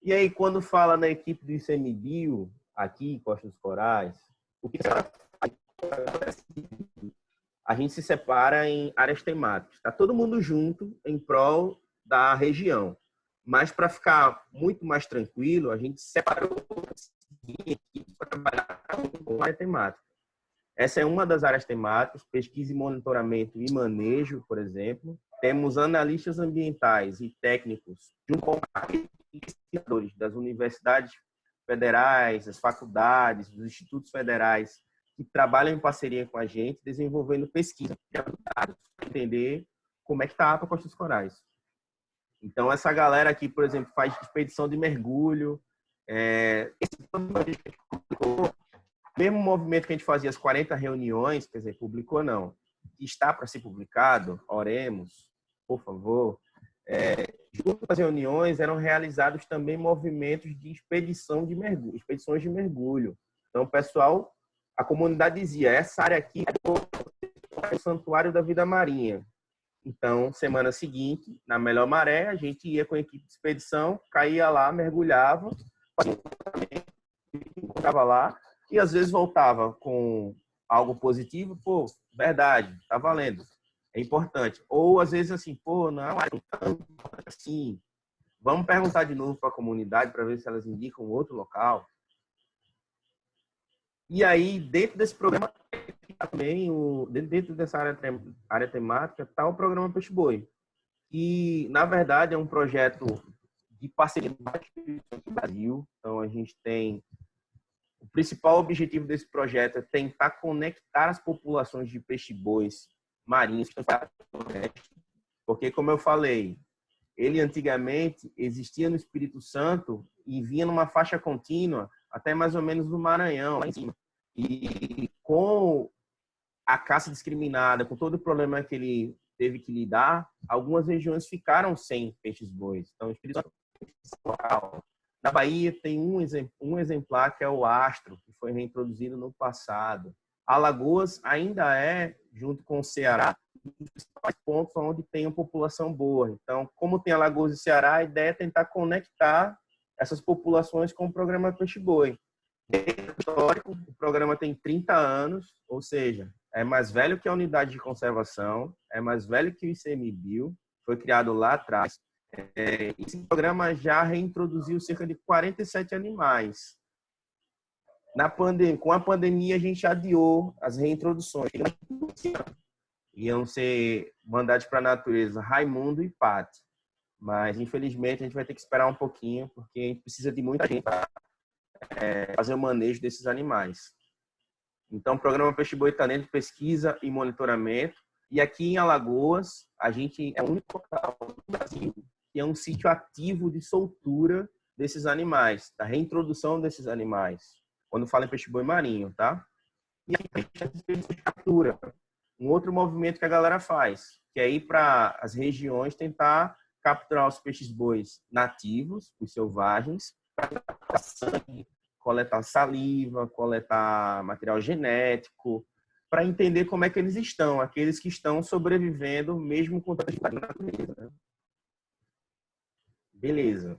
E aí, quando fala na equipe do ICMBio, aqui, Costa dos Corais, o que a gente se separa em áreas temáticas. Está todo mundo junto em prol da região. Mas, para ficar muito mais tranquilo, a gente separou para trabalhar com área temática. Essa é uma das áreas temáticas, pesquisa e monitoramento e manejo, por exemplo. Temos analistas ambientais e técnicos junto pesquisadores das universidades federais, das faculdades, dos institutos federais que trabalham em parceria com a gente, desenvolvendo pesquisa para entender como é que está a Costa dos Corais. Então, essa galera aqui, por exemplo, faz expedição de mergulho. Mesmo movimento que a gente fazia as 40 reuniões, quer dizer, publicou não, está para ser publicado, oremos, por favor. Junto com as reuniões eram realizados também movimentos de expedição de mergulho, expedições de mergulho. Então, o pessoal, a comunidade dizia, essa área aqui é o Santuário da Vida Marinha. Então, semana seguinte, na melhor maré, a gente ia com a equipe de expedição, caía lá, mergulhava, encontrava lá, e às vezes voltava com algo positivo, pô, verdade, tá valendo, é importante. Ou às vezes assim, pô, não, assim, vamos perguntar de novo para a comunidade para ver se elas indicam outro local. E aí, dentro desse programa, também, dentro dessa área temática, está o programa Peixe Boi. E, na verdade, é um projeto de parceria com o Brasil. Então, a gente tem... O principal objetivo desse projeto é tentar conectar as populações de peixe-bois marinhos, porque, como eu falei, ele antigamente existia no Espírito Santo e vinha numa faixa contínua até mais ou menos no Maranhão, lá em cima. E com a caça discriminada, com todo o problema que ele teve que lidar, algumas regiões ficaram sem peixes-bois. Então, o Espírito Santo, na Bahia tem um exemplar que é o astro, que foi reintroduzido no passado. Alagoas ainda é, junto com o Ceará, um dos principais pontos onde tem uma população boa. Então, como tem Alagoas e Ceará, a ideia é tentar conectar essas populações com o programa Peixe-Boi. Histórico, o programa tem 30 anos, ou seja, é mais velho que a unidade de conservação, é mais velho que o ICMBio, foi criado lá atrás. Esse programa já reintroduziu cerca de 47 animais. Com a pandemia, a gente adiou as reintroduções. Iam ser mandados para a natureza Raimundo e Pati. Mas, infelizmente, a gente vai ter que esperar um pouquinho, porque a gente precisa de muita gente para fazer o manejo desses animais. Então, o programa Peixe Boi está dentro de pesquisa e monitoramento. E aqui em Alagoas, a gente é o único local do Brasil que é um sítio ativo de soltura desses animais, da reintrodução desses animais. Quando fala em peixe-boi marinho, tá? E aí, a gente captura. Um outro movimento que a galera faz, que é ir para as regiões tentar capturar os peixes-bois nativos, os selvagens, para sangue, coletar saliva, coletar material genético, para entender como é que eles estão, aqueles que estão sobrevivendo mesmo com toda a natureza. Né? Beleza.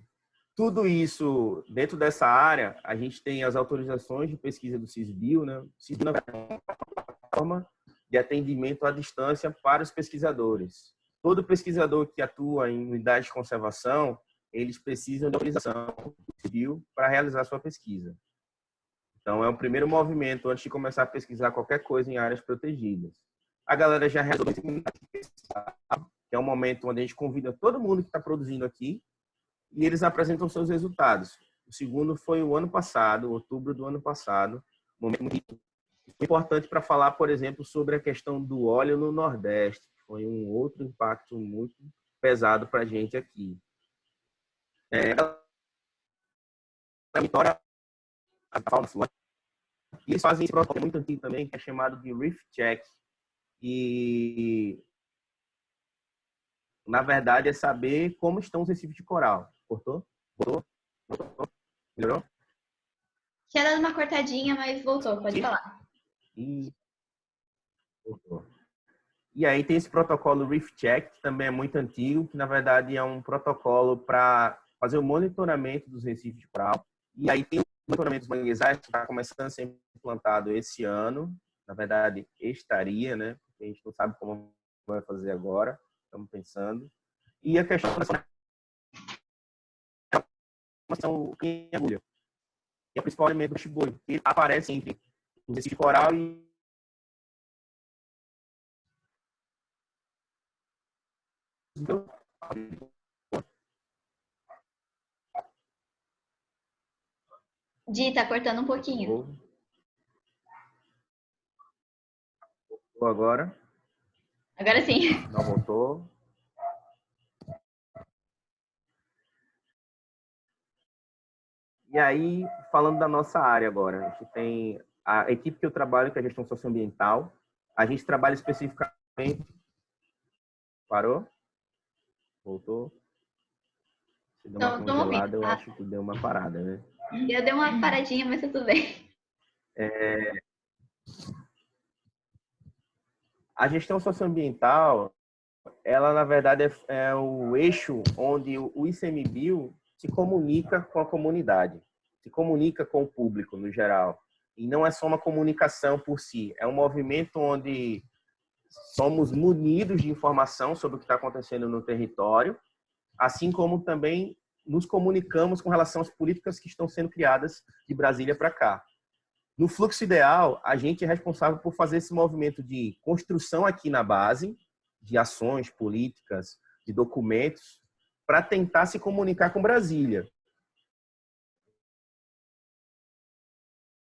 Tudo isso, dentro dessa área, a gente tem as autorizações de pesquisa do CISBio, né? O CISBio é uma forma de atendimento à distância para os pesquisadores. Todo pesquisador que atua em unidade de conservação, eles precisam de autorização do CISBio para realizar sua pesquisa. Então, é o primeiro movimento antes de começar a pesquisar qualquer coisa em áreas protegidas. A galera já resolveu que é um momento onde a gente convida todo mundo que está produzindo aqui e eles apresentam seus resultados. O segundo foi o ano passado, outubro do ano passado, momento muito importante para falar, por exemplo, sobre a questão do óleo no Nordeste. Foi um outro impacto muito pesado para a gente aqui. A vitória a fauna, flora. E eles fazem esse protocolo muito antigo também, que é chamado de Reef Check. E, na verdade, é saber como estão os recifes de coral. Cortou? Voltou? Voltou? Melhorou? Tinha dado uma cortadinha, mas voltou, pode falar. E voltou. E aí tem esse protocolo Reef Check, que também é muito antigo, que na verdade é um protocolo para fazer o monitoramento dos recifes de coral. E aí tem o monitoramento dos manguezais, que está começando a ser implantado esse ano. Na verdade, estaria, né? Porque a gente não sabe como vai fazer agora. Estamos pensando. E a questão da o que é agulha. Que é o principal elemento do chiboi. Ele aparece entre os recifes de coral e Di, tá cortando um pouquinho. Voltou agora. Agora sim. Não voltou. E aí, falando da nossa área agora, a gente tem a equipe que eu trabalho, que é a gestão socioambiental. A gente trabalha especificamente... Parou? Voltou? Se deu uma Tô ouvindo, congelada, eu tá? acho que deu uma parada, né? Eu dei uma paradinha, mas tá tudo bem. A gestão socioambiental, ela, na verdade, é o eixo onde o ICMBio se comunica com a comunidade, se comunica com o público, no geral. E não é só uma comunicação por si, é um movimento onde somos munidos de informação sobre o que está acontecendo no território, assim como também nos comunicamos com relação às políticas que estão sendo criadas de Brasília para cá. No fluxo ideal, a gente é responsável por fazer esse movimento de construção aqui na base, de ações políticas, de documentos, para tentar se comunicar com Brasília.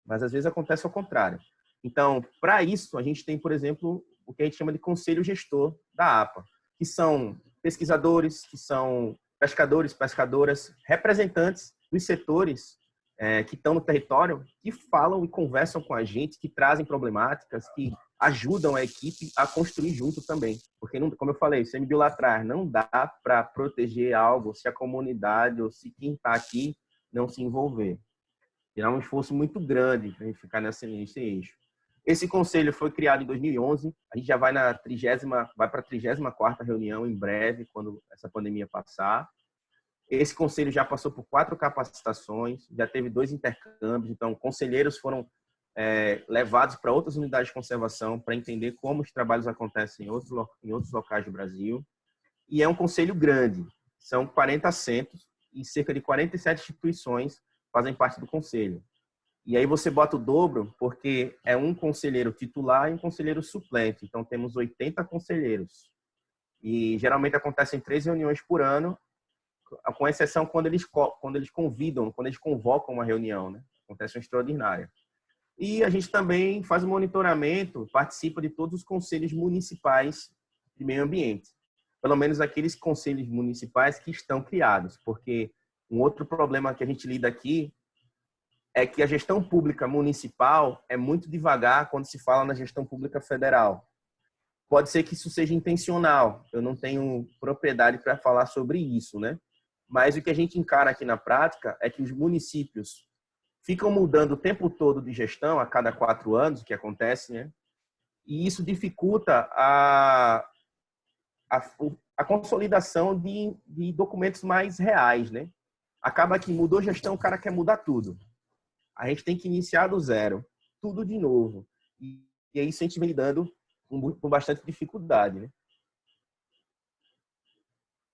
Mas às vezes acontece ao contrário. Então, para isso, a gente tem, por exemplo, o que a gente chama de conselho gestor da APA, que são pesquisadores, que são pescadores, pescadoras, representantes dos setores que estão no território, que falam e conversam com a gente, que trazem problemáticas, que ajudam a equipe a construir junto também. Porque, não, como eu falei, você me viu lá atrás, não dá para proteger algo se a comunidade ou se quem está aqui não se envolver. Será um esforço muito grande para a gente ficar nesse eixo. Esse conselho foi criado em 2011. A gente já vai para a 34ª reunião em breve, quando essa pandemia passar. Esse conselho já passou por 4 capacitações, já teve 2 intercâmbios. Então, conselheiros foram levados para outras unidades de conservação para entender como os trabalhos acontecem em outros locais do Brasil. E é um conselho grande. São 40 assentos e cerca de 47 instituições fazem parte do conselho. E aí você bota o dobro, porque é um conselheiro titular e um conselheiro suplente. Então, temos 80 conselheiros. E geralmente acontecem 3 reuniões por ano, com exceção quando eles convidam, quando eles convocam uma reunião, né? Acontece uma extraordinária. E a gente também faz o monitoramento, participa de todos os conselhos municipais de meio ambiente. Pelo menos aqueles conselhos municipais que estão criados, porque um outro problema que a gente lida aqui é que a gestão pública municipal é muito devagar quando se fala na gestão pública federal. Pode ser que isso seja intencional, eu não tenho propriedade para falar sobre isso, né? Mas o que a gente encara aqui na prática é que os municípios ficam mudando o tempo todo de gestão, a cada 4 anos, o que acontece, né? E isso dificulta a consolidação de documentos mais reais, né? Acaba que mudou gestão, o cara quer mudar tudo. A gente tem que iniciar do zero, tudo de novo. E aí isso a gente vem lidando com bastante dificuldade, né?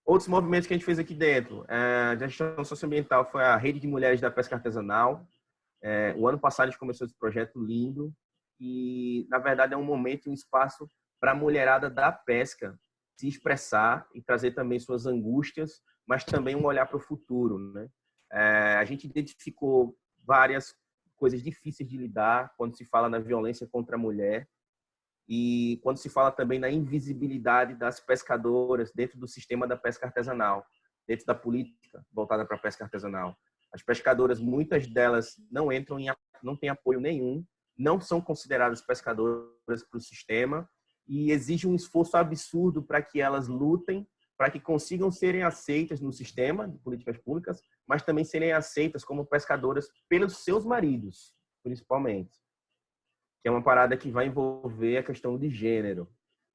Outros movimentos que a gente fez aqui dentro, a gestão socioambiental foi a Rede de Mulheres da Pesca Artesanal. O ano passado a gente começou esse projeto lindo e, na verdade, é um momento e um espaço para a mulherada da pesca se expressar e trazer também suas angústias, mas também um olhar para o futuro, né? A gente identificou várias coisas difíceis de lidar quando se fala na violência contra a mulher e quando se fala também na invisibilidade das pescadoras dentro do sistema da pesca artesanal, dentro da política voltada para a pesca artesanal. As pescadoras, muitas delas não têm apoio nenhum, não são consideradas pescadoras para o sistema e exige um esforço absurdo para que elas lutem, para que consigam serem aceitas no sistema de políticas públicas, mas também serem aceitas como pescadoras pelos seus maridos, principalmente, que é uma parada que vai envolver a questão de gênero.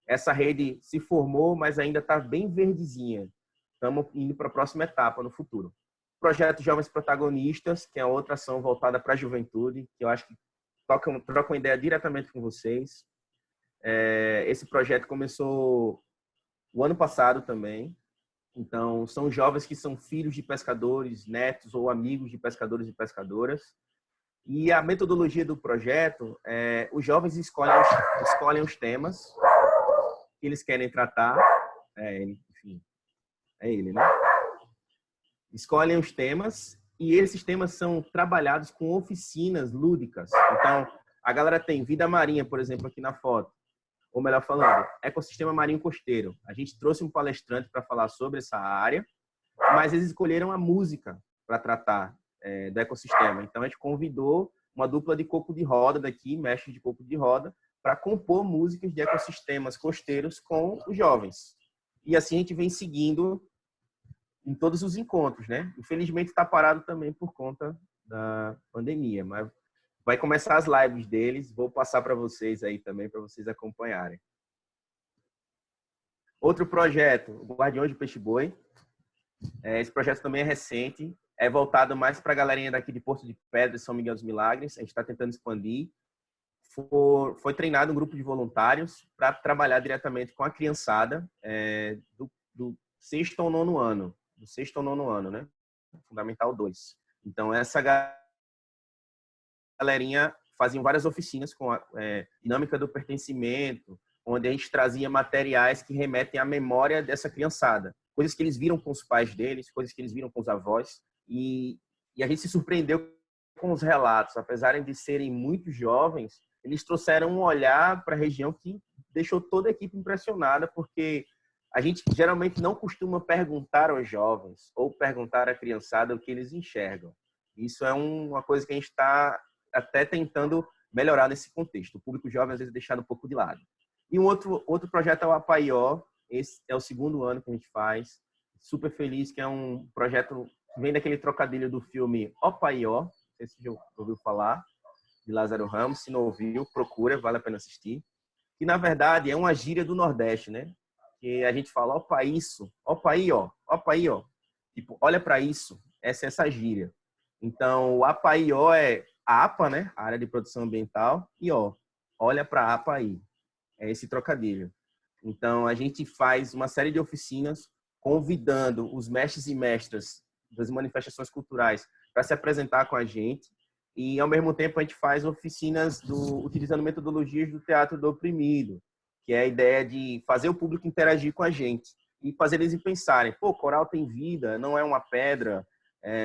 Essa rede se formou, mas ainda está bem verdezinha. Estamos indo para a próxima etapa no futuro. Projeto Jovens Protagonistas, que é outra ação voltada para a juventude, que eu acho que troca uma ideia diretamente com vocês. Esse projeto começou o ano passado também. Então, são jovens que são filhos de pescadores, netos ou amigos de pescadores e pescadoras. E a metodologia do projeto os jovens escolhem os temas que eles querem tratar. Enfim, é ele, né? Escolhem os temas e esses temas são trabalhados com oficinas lúdicas. Então, a galera tem vida marinha, por exemplo, aqui na foto. Ou melhor falando, ecossistema marinho costeiro. A gente trouxe um palestrante para falar sobre essa área, mas eles escolheram a música para tratar do ecossistema. Então, a gente convidou uma dupla de coco de roda daqui, mestre de coco de roda, para compor músicas de ecossistemas costeiros com os jovens. E assim a gente vem seguindo em todos os encontros, né? Infelizmente está parado também por conta da pandemia, mas vai começar as lives deles, vou passar para vocês aí também, para vocês acompanharem. Outro projeto, o Guardiões do Peixe-Boi. Esse projeto também é recente, é voltado mais para a galerinha daqui de Porto de Pedra e São Miguel dos Milagres, a gente está tentando expandir. Foi treinado um grupo de voluntários para trabalhar diretamente com a criançada do sexto ao nono ano, né? Fundamental 2. Então, essa galerinha faziam várias oficinas com a dinâmica do pertencimento, onde a gente trazia materiais que remetem à memória dessa criançada. Coisas que eles viram com os pais deles, coisas que eles viram com os avós. E a gente se surpreendeu com os relatos. Apesar de serem muito jovens, eles trouxeram um olhar para a região que deixou toda a equipe impressionada, porque a gente geralmente não costuma perguntar aos jovens ou perguntar à criançada o que eles enxergam. Isso é uma coisa que a gente está até tentando melhorar nesse contexto. O público jovem, às vezes, é deixado um pouco de lado. E um outro projeto é o Apaió. Esse é o segundo ano que a gente faz. Super feliz, que é um projeto que vem daquele trocadilho do filme Opaió. Não sei se você já ouviu falar, de Lázaro Ramos. Se não ouviu, procura, vale a pena assistir. Que, na verdade, é uma gíria do Nordeste, né? Que a gente fala, opa isso, opa aí, ó. Tipo, olha para isso. Essa é essa gíria. Então, o Apaió é a APA, né? A área de produção ambiental. E, ó, olha para a APA aí. É esse trocadilho. Então, a gente faz uma série de oficinas convidando os mestres e mestras das manifestações culturais para se apresentar com a gente. E, ao mesmo tempo, a gente faz oficinas utilizando metodologias do teatro do oprimido, que é a ideia de fazer o público interagir com a gente e fazer eles pensarem, pô, coral tem vida, não é uma pedra,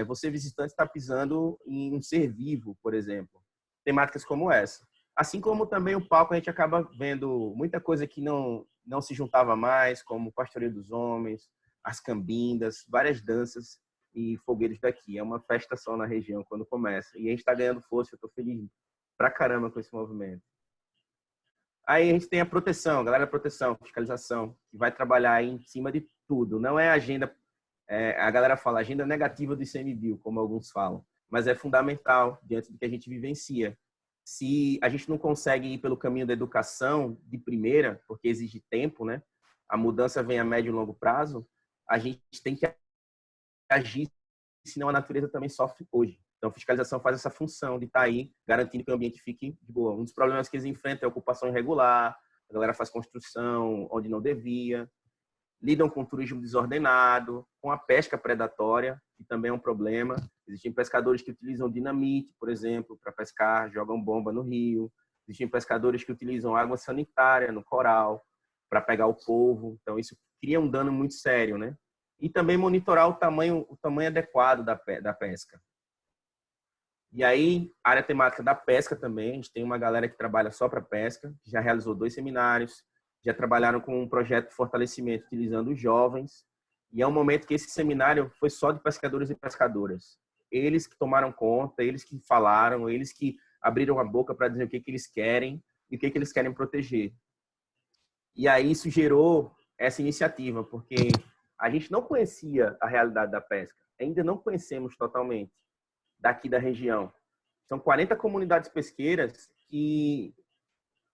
você visitante está pisando em um ser vivo, por exemplo. Temáticas como essa. Assim como também o palco a gente acaba vendo muita coisa que não se juntava mais, como Pastoreio dos Homens, as cambindas, várias danças e fogueiros daqui. É uma festa só na região quando começa. E a gente está ganhando força, eu estou feliz pra caramba com esse movimento. Aí a gente tem a proteção, galera da proteção, fiscalização, que vai trabalhar aí em cima de tudo. Não é agenda, a galera fala agenda negativa do ICMBio, como alguns falam, mas é fundamental diante do que a gente vivencia. Se a gente não consegue ir pelo caminho da educação de primeira, porque exige tempo, né? A mudança vem a médio e longo prazo, a gente tem que agir, senão a natureza também sofre hoje. Então, a fiscalização faz essa função de estar aí, garantindo que o ambiente fique de boa. Um dos problemas que eles enfrentam é a ocupação irregular, a galera faz construção onde não devia, lidam com o turismo desordenado, com a pesca predatória, que também é um problema. Existem pescadores que utilizam dinamite, por exemplo, para pescar, jogam bomba no rio. Existem pescadores que utilizam água sanitária no coral para pegar o polvo. Então, isso cria um dano muito sério, né? E também monitorar o tamanho adequado da pesca. E aí, a área temática da pesca também, a gente tem uma galera que trabalha só para pesca, já realizou 2 seminários, já trabalharam com um projeto de fortalecimento utilizando os jovens, e é um momento que esse seminário foi só de pescadores e pescadoras. eles que tomaram conta, eles que falaram, eles que abriram a boca para dizer o que eles querem e o que eles querem proteger. E aí isso gerou essa iniciativa, porque a gente não conhecia a realidade da pesca, ainda não conhecemos totalmente daqui da região. São 40 comunidades pesqueiras que,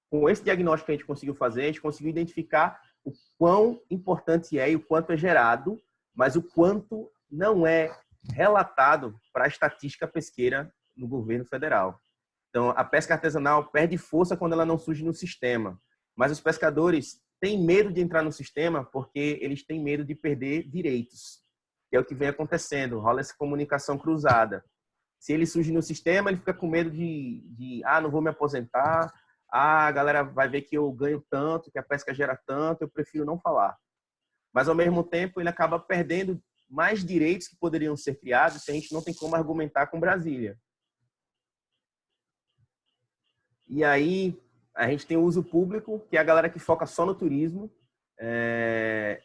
com esse diagnóstico que a gente conseguiu fazer, a gente conseguiu identificar o quão importante é e o quanto é gerado, mas o quanto não é relatado para a estatística pesqueira no governo federal. Então, a pesca artesanal perde força quando ela não surge no sistema, mas os pescadores têm medo de entrar no sistema porque eles têm medo de perder direitos, que é o que vem acontecendo, rola essa comunicação cruzada. Se ele surge no sistema, ele fica com medo de não vou me aposentar, a galera vai ver que eu ganho tanto, que a pesca gera tanto, eu prefiro não falar. Mas, ao mesmo tempo, ele acaba perdendo mais direitos que poderiam ser criados se a gente não tem como argumentar com Brasília. E aí, a gente tem o uso público, que é a galera que foca só no turismo.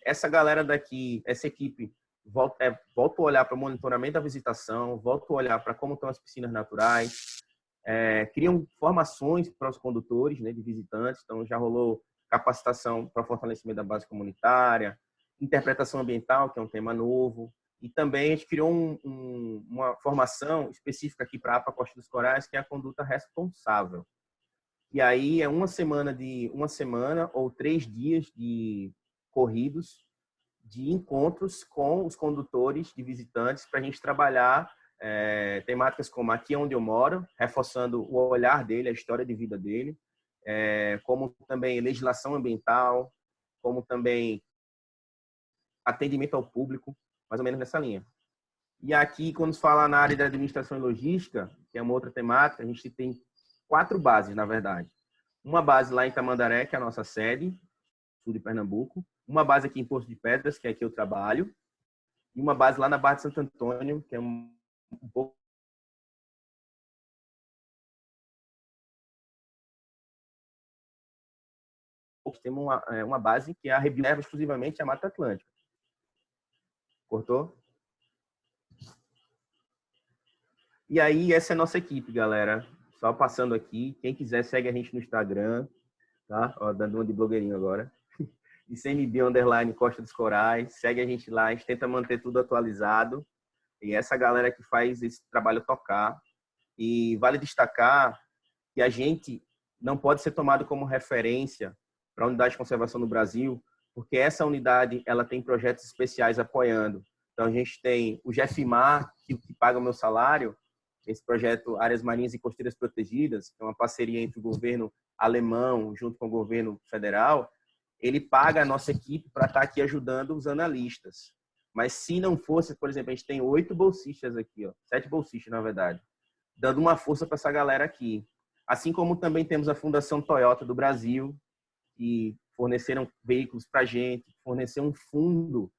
Essa galera daqui, essa equipe, volta a olhar para o monitoramento da visitação, volta a olhar para como estão as piscinas naturais, criam formações para os condutores, né, de visitantes. Então, já rolou capacitação para fortalecimento da base comunitária, interpretação ambiental, que é um tema novo, e também a gente criou uma formação específica aqui para a APA Costa dos Corais, que é a conduta responsável. E aí é uma semana ou 3 dias de corridos, de encontros com os condutores de visitantes para a gente trabalhar temáticas como Aqui é Onde Eu Moro, reforçando o olhar dele, a história de vida dele, como também legislação ambiental, como também atendimento ao público, mais ou menos nessa linha. E aqui, quando se fala na área da administração e logística, que é uma outra temática, a gente tem 4 bases, na verdade. Uma base lá em Tamandaré, que é a nossa sede, sul de Pernambuco. Uma base aqui em Poço de Pedras, que é aqui eu trabalho. E uma base lá na Barra de Santo Antônio, que é um pouco... Temos uma base que é a Rebio leva exclusivamente a Mata Atlântica. Cortou? E aí, essa é a nossa equipe, galera. Só passando aqui. Quem quiser, segue a gente no Instagram. Tá? Ó, dando uma de blogueirinho agora. ICMB_ Costa dos Corais. Segue a gente lá. A gente tenta manter tudo atualizado. E essa galera que faz esse trabalho tocar. E vale destacar que a gente não pode ser tomado como referência para a unidade de conservação no Brasil, porque essa unidade ela tem projetos especiais apoiando. Então, a gente tem o GEFIMAR, que paga o meu salário, esse projeto Áreas Marinhas e Costeiras Protegidas, que é uma parceria entre o governo alemão junto com o governo federal. Ele paga a nossa equipe para estar aqui ajudando os analistas. Mas se não fosse, por exemplo, a gente tem 8 bolsistas aqui, 7 bolsistas, na verdade, dando uma força para essa galera aqui. Assim como também temos a Fundação Toyota do Brasil, que forneceram veículos para a gente, forneceu um fundo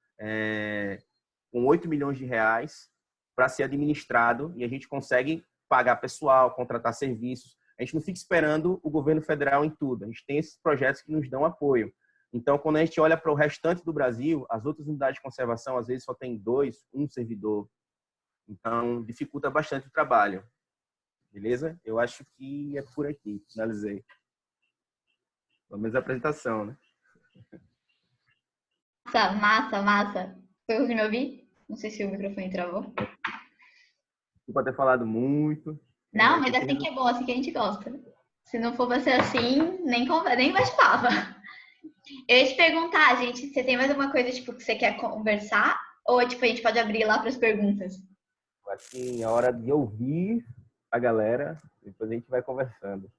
com 8 milhões de reais para ser administrado, e a gente consegue pagar pessoal, contratar serviços. A gente não fica esperando o governo federal em tudo. A gente tem esses projetos que nos dão apoio. Então, quando a gente olha para o restante do Brasil, as outras unidades de conservação, às vezes, só tem 2, 1 servidor. Então, dificulta bastante o trabalho. Beleza? Eu acho que é por aqui. Finalizei. Pelo menos a apresentação, né? Massa. Foi conseguiu me ouvir? Não sei se o microfone travou. Desculpa ter falado muito. Não, mas assim que é bom, assim que a gente gosta. Se não for pra ser assim, nem bate-papo. Eu ia te perguntar, gente, você tem mais alguma coisa tipo, que você quer conversar? Ou tipo, a gente pode abrir lá para as perguntas? Assim, a hora de ouvir a galera, depois a gente vai conversando.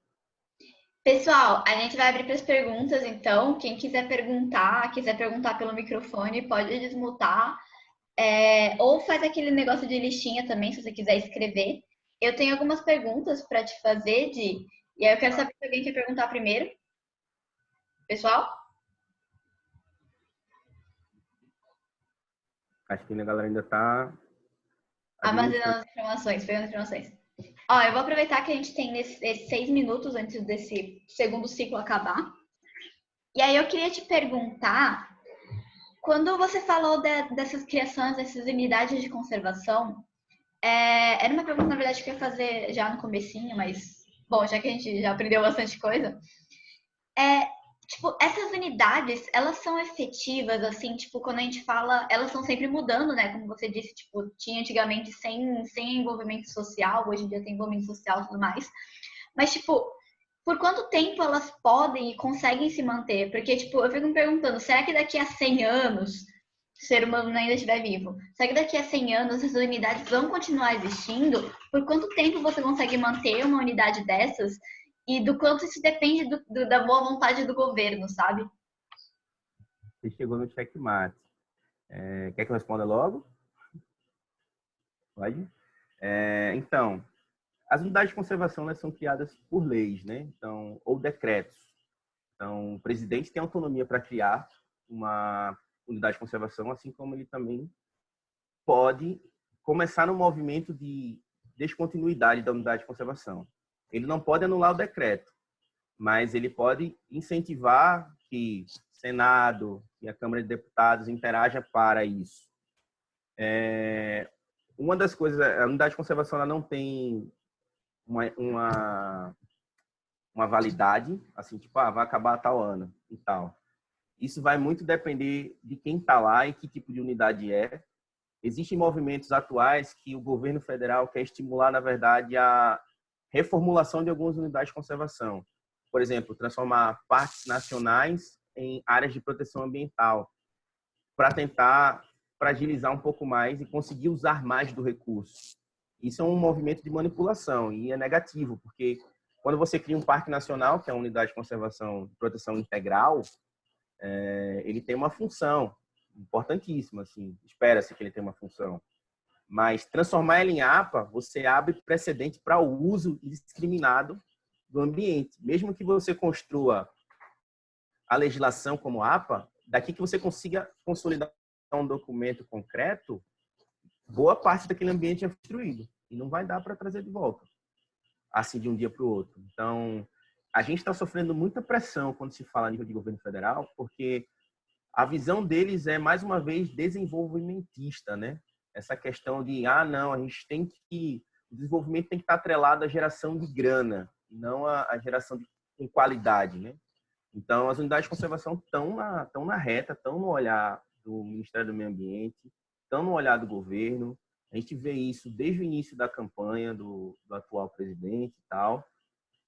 Pessoal, a gente vai abrir para as perguntas, então. Quem quiser perguntar pelo microfone, pode desmutar. Ou faz aquele negócio de listinha também, se você quiser escrever. Eu tenho algumas perguntas para te fazer, Di. E aí eu quero saber se alguém quer perguntar primeiro. Pessoal? Acho que a galera ainda está Armazenando as informações, pegando informações. Ó, eu vou aproveitar que a gente tem esses 6 minutos antes desse segundo ciclo acabar. E aí eu queria te perguntar, quando você falou dessas criações, dessas unidades de conservação, Era uma pergunta, na verdade, que eu ia fazer já no comecinho, mas, bom, já que a gente já aprendeu bastante coisa, é, tipo, essas unidades, elas são efetivas, assim, tipo, quando a gente fala, elas estão sempre mudando, né? Como você disse, tipo, tinha antigamente sem envolvimento social, hoje em dia tem envolvimento social e tudo mais. Mas, tipo, por quanto tempo elas podem e conseguem se manter? Porque, tipo, eu fico me perguntando, será que daqui a 100 anos, se o ser humano ainda estiver vivo, será que daqui a 100 anos essas unidades vão continuar existindo? Por quanto tempo você consegue manter uma unidade dessas? E do quanto isso depende da boa vontade do governo, sabe? Você chegou no checkmate. Quer que eu responda logo? Pode? Então, as unidades de conservação, elas são criadas por leis, né? Então, ou decretos. Então, o presidente tem autonomia para criar uma unidade de conservação, assim como ele também pode começar no movimento de descontinuidade da unidade de conservação. Ele não pode anular o decreto, mas ele pode incentivar que o Senado e a Câmara de Deputados interaja para isso. Uma das coisas, a unidade de conservação ela não tem uma validade, assim, tipo, vai acabar a tal ano e tal. Isso vai muito depender de quem está lá e que tipo de unidade é. Existem movimentos atuais que o governo federal quer estimular, na verdade, a reformulação de algumas unidades de conservação. Por exemplo, transformar parques nacionais em áreas de proteção ambiental, para tentar fragilizar um pouco mais e conseguir usar mais do recurso. Isso é um movimento de manipulação e é negativo, porque quando você cria um parque nacional, que é uma unidade de conservação e proteção integral, ele tem uma função importantíssima, assim, espera-se que ele tenha uma função. Mas transformar ele em APA, você abre precedente para o uso indiscriminado do ambiente. Mesmo que você construa a legislação como APA, daqui que você consiga consolidar um documento concreto, boa parte daquele ambiente é destruído e não vai dar para trazer de volta, assim, de um dia para o outro. Então, a gente está sofrendo muita pressão quando se fala a nível de governo federal, porque a visão deles é, mais uma vez, desenvolvimentista, né? Essa questão de, não, a gente tem que... O desenvolvimento tem que estar atrelado à geração de grana, e não à geração com qualidade, né? Então, as unidades de conservação estão na reta, estão no olhar do Ministério do Meio Ambiente, estão no olhar do governo. A gente vê isso desde o início da campanha do atual presidente e tal.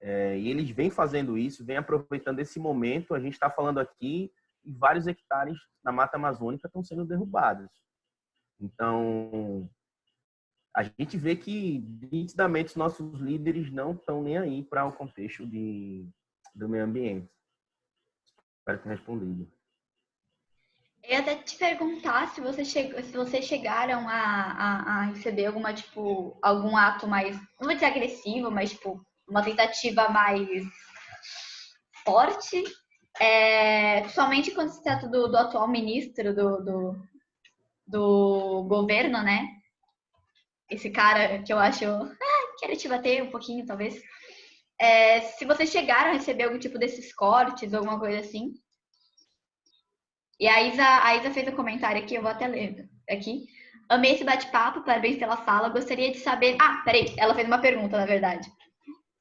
E eles vêm fazendo isso, vêm aproveitando esse momento. A gente está falando aqui e vários hectares na Mata Amazônica estão sendo derrubados. Então, a gente vê que, nitidamente, os nossos líderes não estão nem aí para o contexto do meio ambiente. Espero ter respondido. Eu ia até te perguntar se vocês chegaram a receber algum ato mais, não vou dizer agressivo, mas tipo, uma tentativa mais forte, principalmente quando se trata do atual ministro do governo, né? Esse cara que eu acho, quero te bater um pouquinho, talvez. Se vocês chegaram a receber algum tipo desses cortes, alguma coisa assim. E a Isa fez um comentário aqui, eu vou até ler aqui. Amei esse bate-papo, parabéns pela fala. Gostaria de saber. Peraí, ela fez uma pergunta, na verdade.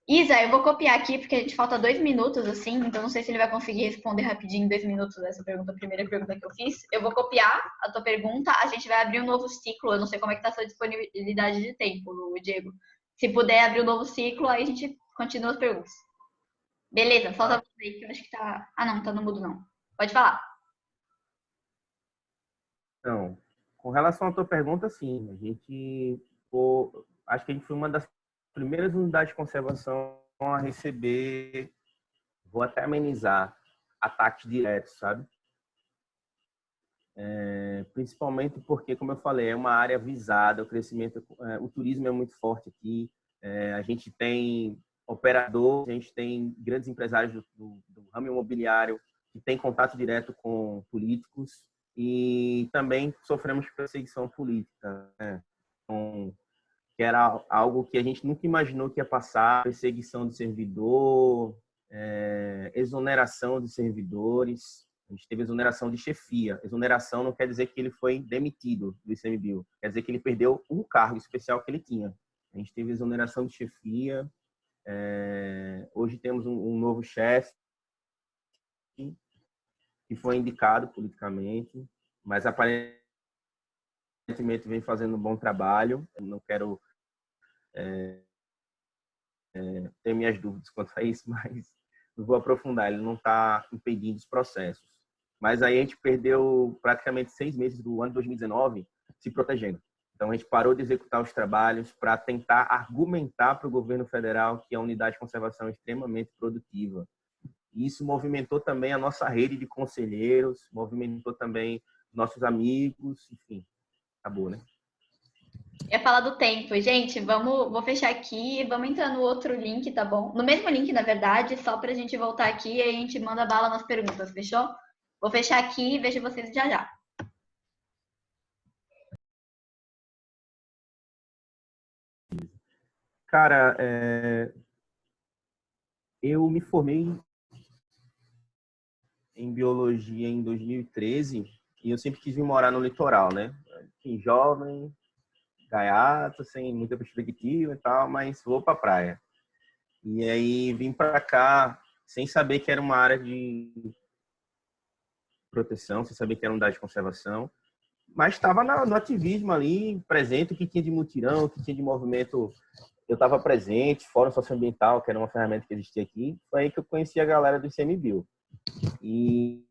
Isa, eu vou copiar aqui, porque a gente falta 2 minutos, assim, então não sei se ele vai conseguir responder rapidinho em 2 minutos essa pergunta, a primeira pergunta que eu fiz. Eu vou copiar a tua pergunta, a gente vai abrir um novo ciclo. Eu não sei como é que tá a sua disponibilidade de tempo, Diego. Se puder abrir um novo ciclo, aí a gente continua as perguntas. Beleza, solta você aí, que eu acho que tá. Não, tá no mudo, não. Pode falar. Então, com relação à tua pergunta, sim, acho que a gente foi uma das primeiras unidades de conservação a receber, vou até amenizar, ataques diretos, sabe? Principalmente porque, como eu falei, é uma área visada, o turismo é muito forte aqui, a gente tem operadores, a gente tem grandes empresários do ramo imobiliário que têm contato direto com políticos e também sofremos perseguição política, né? Então, que era algo que a gente nunca imaginou que ia passar, perseguição de servidor, exoneração de servidores. A gente teve exoneração de chefia. Exoneração não quer dizer que ele foi demitido do ICMBio. Quer dizer que ele perdeu um cargo especial que ele tinha. A gente teve exoneração de chefia. Hoje temos um novo chefe que foi indicado politicamente, mas aparentemente vem fazendo um bom trabalho. Eu não quero ter minhas dúvidas quanto a isso, mas não vou aprofundar. Ele não está impedindo os processos. Mas aí a gente perdeu praticamente 6 meses do ano de 2019 se protegendo. Então a gente parou de executar os trabalhos para tentar argumentar para o governo federal que a unidade de conservação é extremamente produtiva. Isso movimentou também a nossa rede de conselheiros, movimentou também nossos amigos, enfim, acabou, né? Eu ia falar do tempo. Gente, vou fechar aqui e vamos entrar no outro link, tá bom? No mesmo link, na verdade, só pra gente voltar aqui e a gente manda bala nas perguntas, fechou? Vou fechar aqui e vejo vocês já já. Cara, eu me formei em biologia em 2013 e eu sempre quis vir morar no litoral, né? Enfim, jovem, gaiato, sem muita perspectiva e tal, mas vou pra praia. E aí vim pra cá sem saber que era uma área de proteção, sem saber que era uma unidade de conservação, mas estava no ativismo ali, presente, o que tinha de mutirão, o que tinha de movimento, eu estava presente, Fórum Socioambiental, que era uma ferramenta que existia aqui, foi aí que eu conheci a galera do ICMBio. E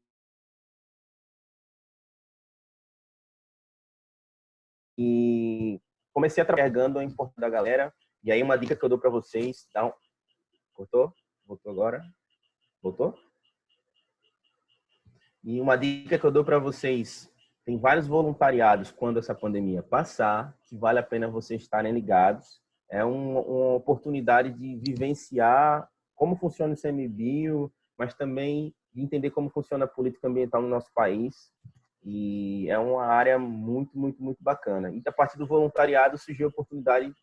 comecei a trabalhar a importância da galera, e aí uma dica que eu dou para vocês, cortou? Voltou agora? Voltou? E uma dica que eu dou para vocês, tem vários voluntariados quando essa pandemia passar, que vale a pena vocês estarem ligados. É uma oportunidade de vivenciar como funciona o ICMBio, mas também de entender como funciona a política ambiental no nosso país. E é uma área muito, muito, muito bacana. E a partir do voluntariado surgiu a oportunidade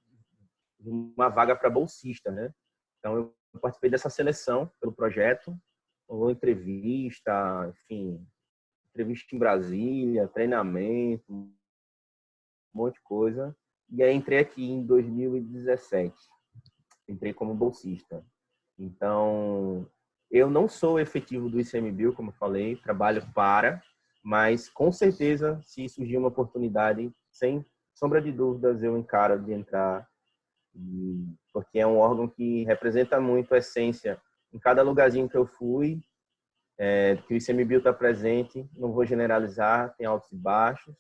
de uma vaga para bolsista, né? Então eu participei dessa seleção pelo projeto, ou entrevista, enfim, entrevista em Brasília, treinamento, um monte de coisa. E aí entrei aqui em 2017. Entrei como bolsista. Então, eu não sou efetivo do ICMBio, como eu falei, trabalho mas com certeza, se surgir uma oportunidade, sem sombra de dúvidas, eu encaro de entrar, porque é um órgão que representa muito a essência. Em cada lugarzinho que eu fui, que o ICMBio está presente, não vou generalizar, tem altos e baixos,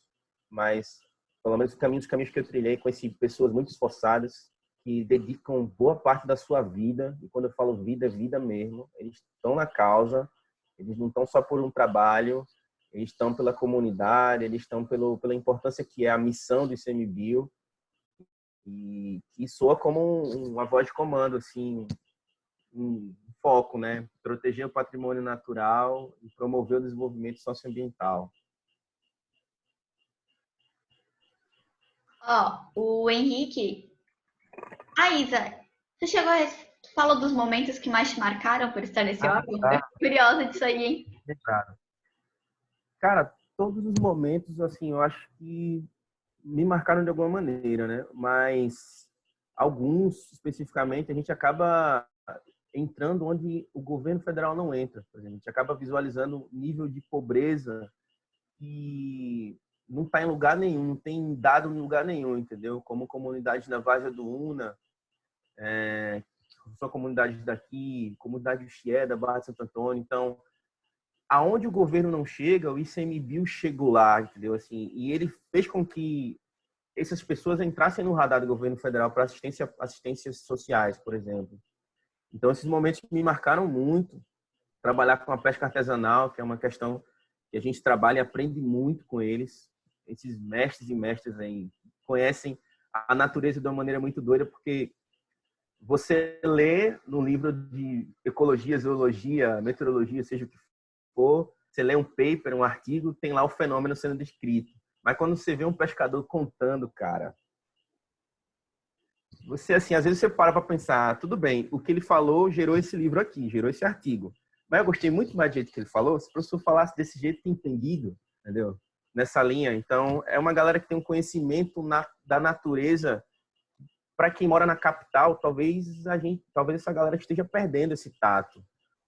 mas pelo menos os caminhos que eu trilhei, conheci pessoas muito esforçadas, que dedicam boa parte da sua vida, e quando eu falo vida, é vida mesmo, eles estão na causa, eles não estão só por um trabalho, eles estão pela comunidade, eles estão pela importância que é a missão do ICMBio, e soa como uma voz de comando, assim, um foco, né? Proteger o patrimônio natural e promover o desenvolvimento socioambiental. O Henrique... Isa, você chegou a... Fala dos momentos que mais te marcaram por estar nesse órgão? Tá. Eu fico curiosa disso aí, hein? Cara, todos os momentos, assim, eu acho que me marcaram de alguma maneira, né? Mas alguns, especificamente, a gente acaba entrando onde o governo federal não entra. Por exemplo, a gente acaba visualizando nível de pobreza que não está em lugar nenhum, não tem dado em lugar nenhum, entendeu? Como comunidade da Várzea do Una, sua comunidade daqui, comunidade do Chié, da Barra de Santo Antônio. Então, aonde o governo não chega, o ICMBio chegou lá, entendeu? Assim, e ele fez com que essas pessoas entrassem no radar do governo federal para assistências sociais, por exemplo. Então, esses momentos me marcaram muito. Trabalhar com a pesca artesanal, que é uma questão que a gente trabalha e aprende muito com eles. Esses mestres e mestras aí conhecem a natureza de uma maneira muito doida, porque você lê no livro de ecologia, zoologia, meteorologia, seja o que for, você lê um paper, um artigo, tem lá o fenômeno sendo descrito. Mas quando você vê um pescador contando, cara, você, assim, às vezes você para pensar, tudo bem, o que ele falou gerou esse livro aqui, gerou esse artigo. Mas eu gostei muito mais do jeito que ele falou. Se o professor falasse desse jeito, entendido, entendeu? Nessa linha. Então, é uma galera que tem um conhecimento da natureza. Para quem mora na capital, talvez essa galera esteja perdendo esse tato.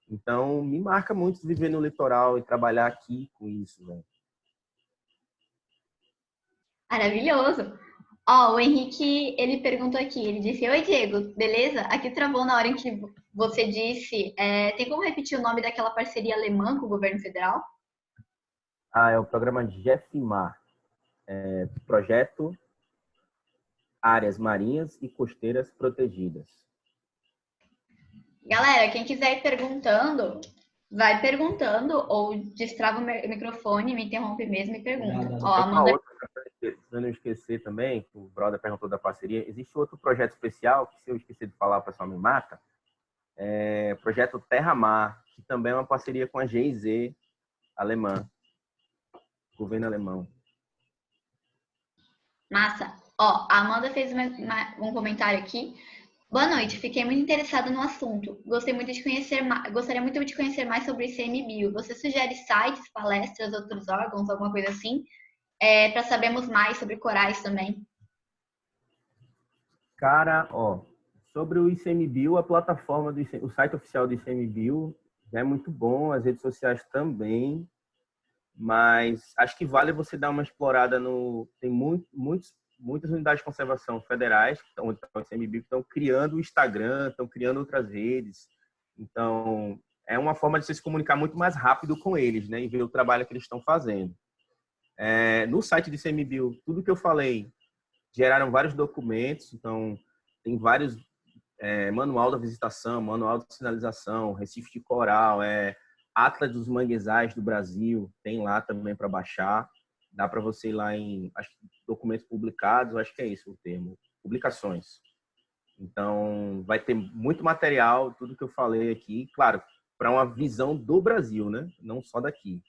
Então, me marca muito viver no litoral e trabalhar aqui com isso, velho. Maravilhoso. Ó, o Henrique, ele perguntou aqui, ele disse, oi, Diego, beleza? Aqui travou na hora em que você disse, tem como repetir o nome daquela parceria alemã com o governo federal? É o programa GEFMAR, Projeto Áreas Marinhas e Costeiras Protegidas. Galera, quem quiser ir perguntando, vai perguntando ou destrava o microfone, me interrompe mesmo e pergunta. Ó, Amanda... Pra não esquecer também, que o brother perguntou da parceria, existe outro projeto especial, que se eu esquecer de falar, o pessoal me mata, projeto Terra-Mar, que também é uma parceria com a GIZ alemã, governo alemão. Massa. Ó, a Amanda fez um comentário aqui. Boa noite, fiquei muito interessada no assunto. Gostaria muito de conhecer mais sobre o ICMBio. Você sugere sites, palestras, outros órgãos, alguma coisa assim? Para sabermos mais sobre corais também. Cara, sobre o ICMBio, a plataforma o site oficial do ICMBio já é muito bom, as redes sociais também, mas acho que vale você dar uma explorada tem muitas unidades de conservação federais que estão no ICMBio, que estão criando o Instagram, estão criando outras redes. Então, é uma forma de você se comunicar muito mais rápido com eles, né, e ver o trabalho que eles estão fazendo. No site do ICMBio, tudo que eu falei, geraram vários documentos, então tem vários manual da visitação, manual de sinalização, Recife de Coral, Atlas dos Manguezais do Brasil, tem lá também para baixar. Dá para você ir lá em documentos publicados, acho que é isso o termo, publicações. Então, vai ter muito material, tudo que eu falei aqui, claro, para uma visão do Brasil, né? Não só daqui.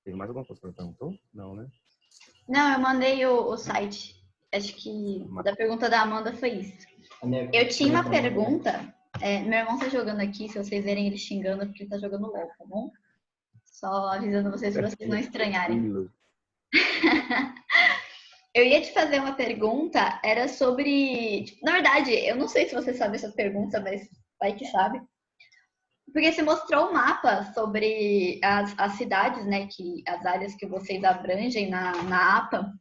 Teve mais alguma coisa que você perguntou? Não, né? Não, eu mandei o site. Acho que da pergunta da Amanda foi isso. Eu tinha uma pergunta. Meu irmão tá jogando aqui, se vocês verem ele xingando, porque ele tá jogando LOL, tá bom? Só avisando vocês para vocês não estranharem. Eu ia te fazer uma pergunta, era sobre... Na verdade, eu não sei se você sabe essa pergunta, mas vai que sabe. Porque você mostrou um mapa sobre as cidades, né? As áreas que vocês abrangem na APA.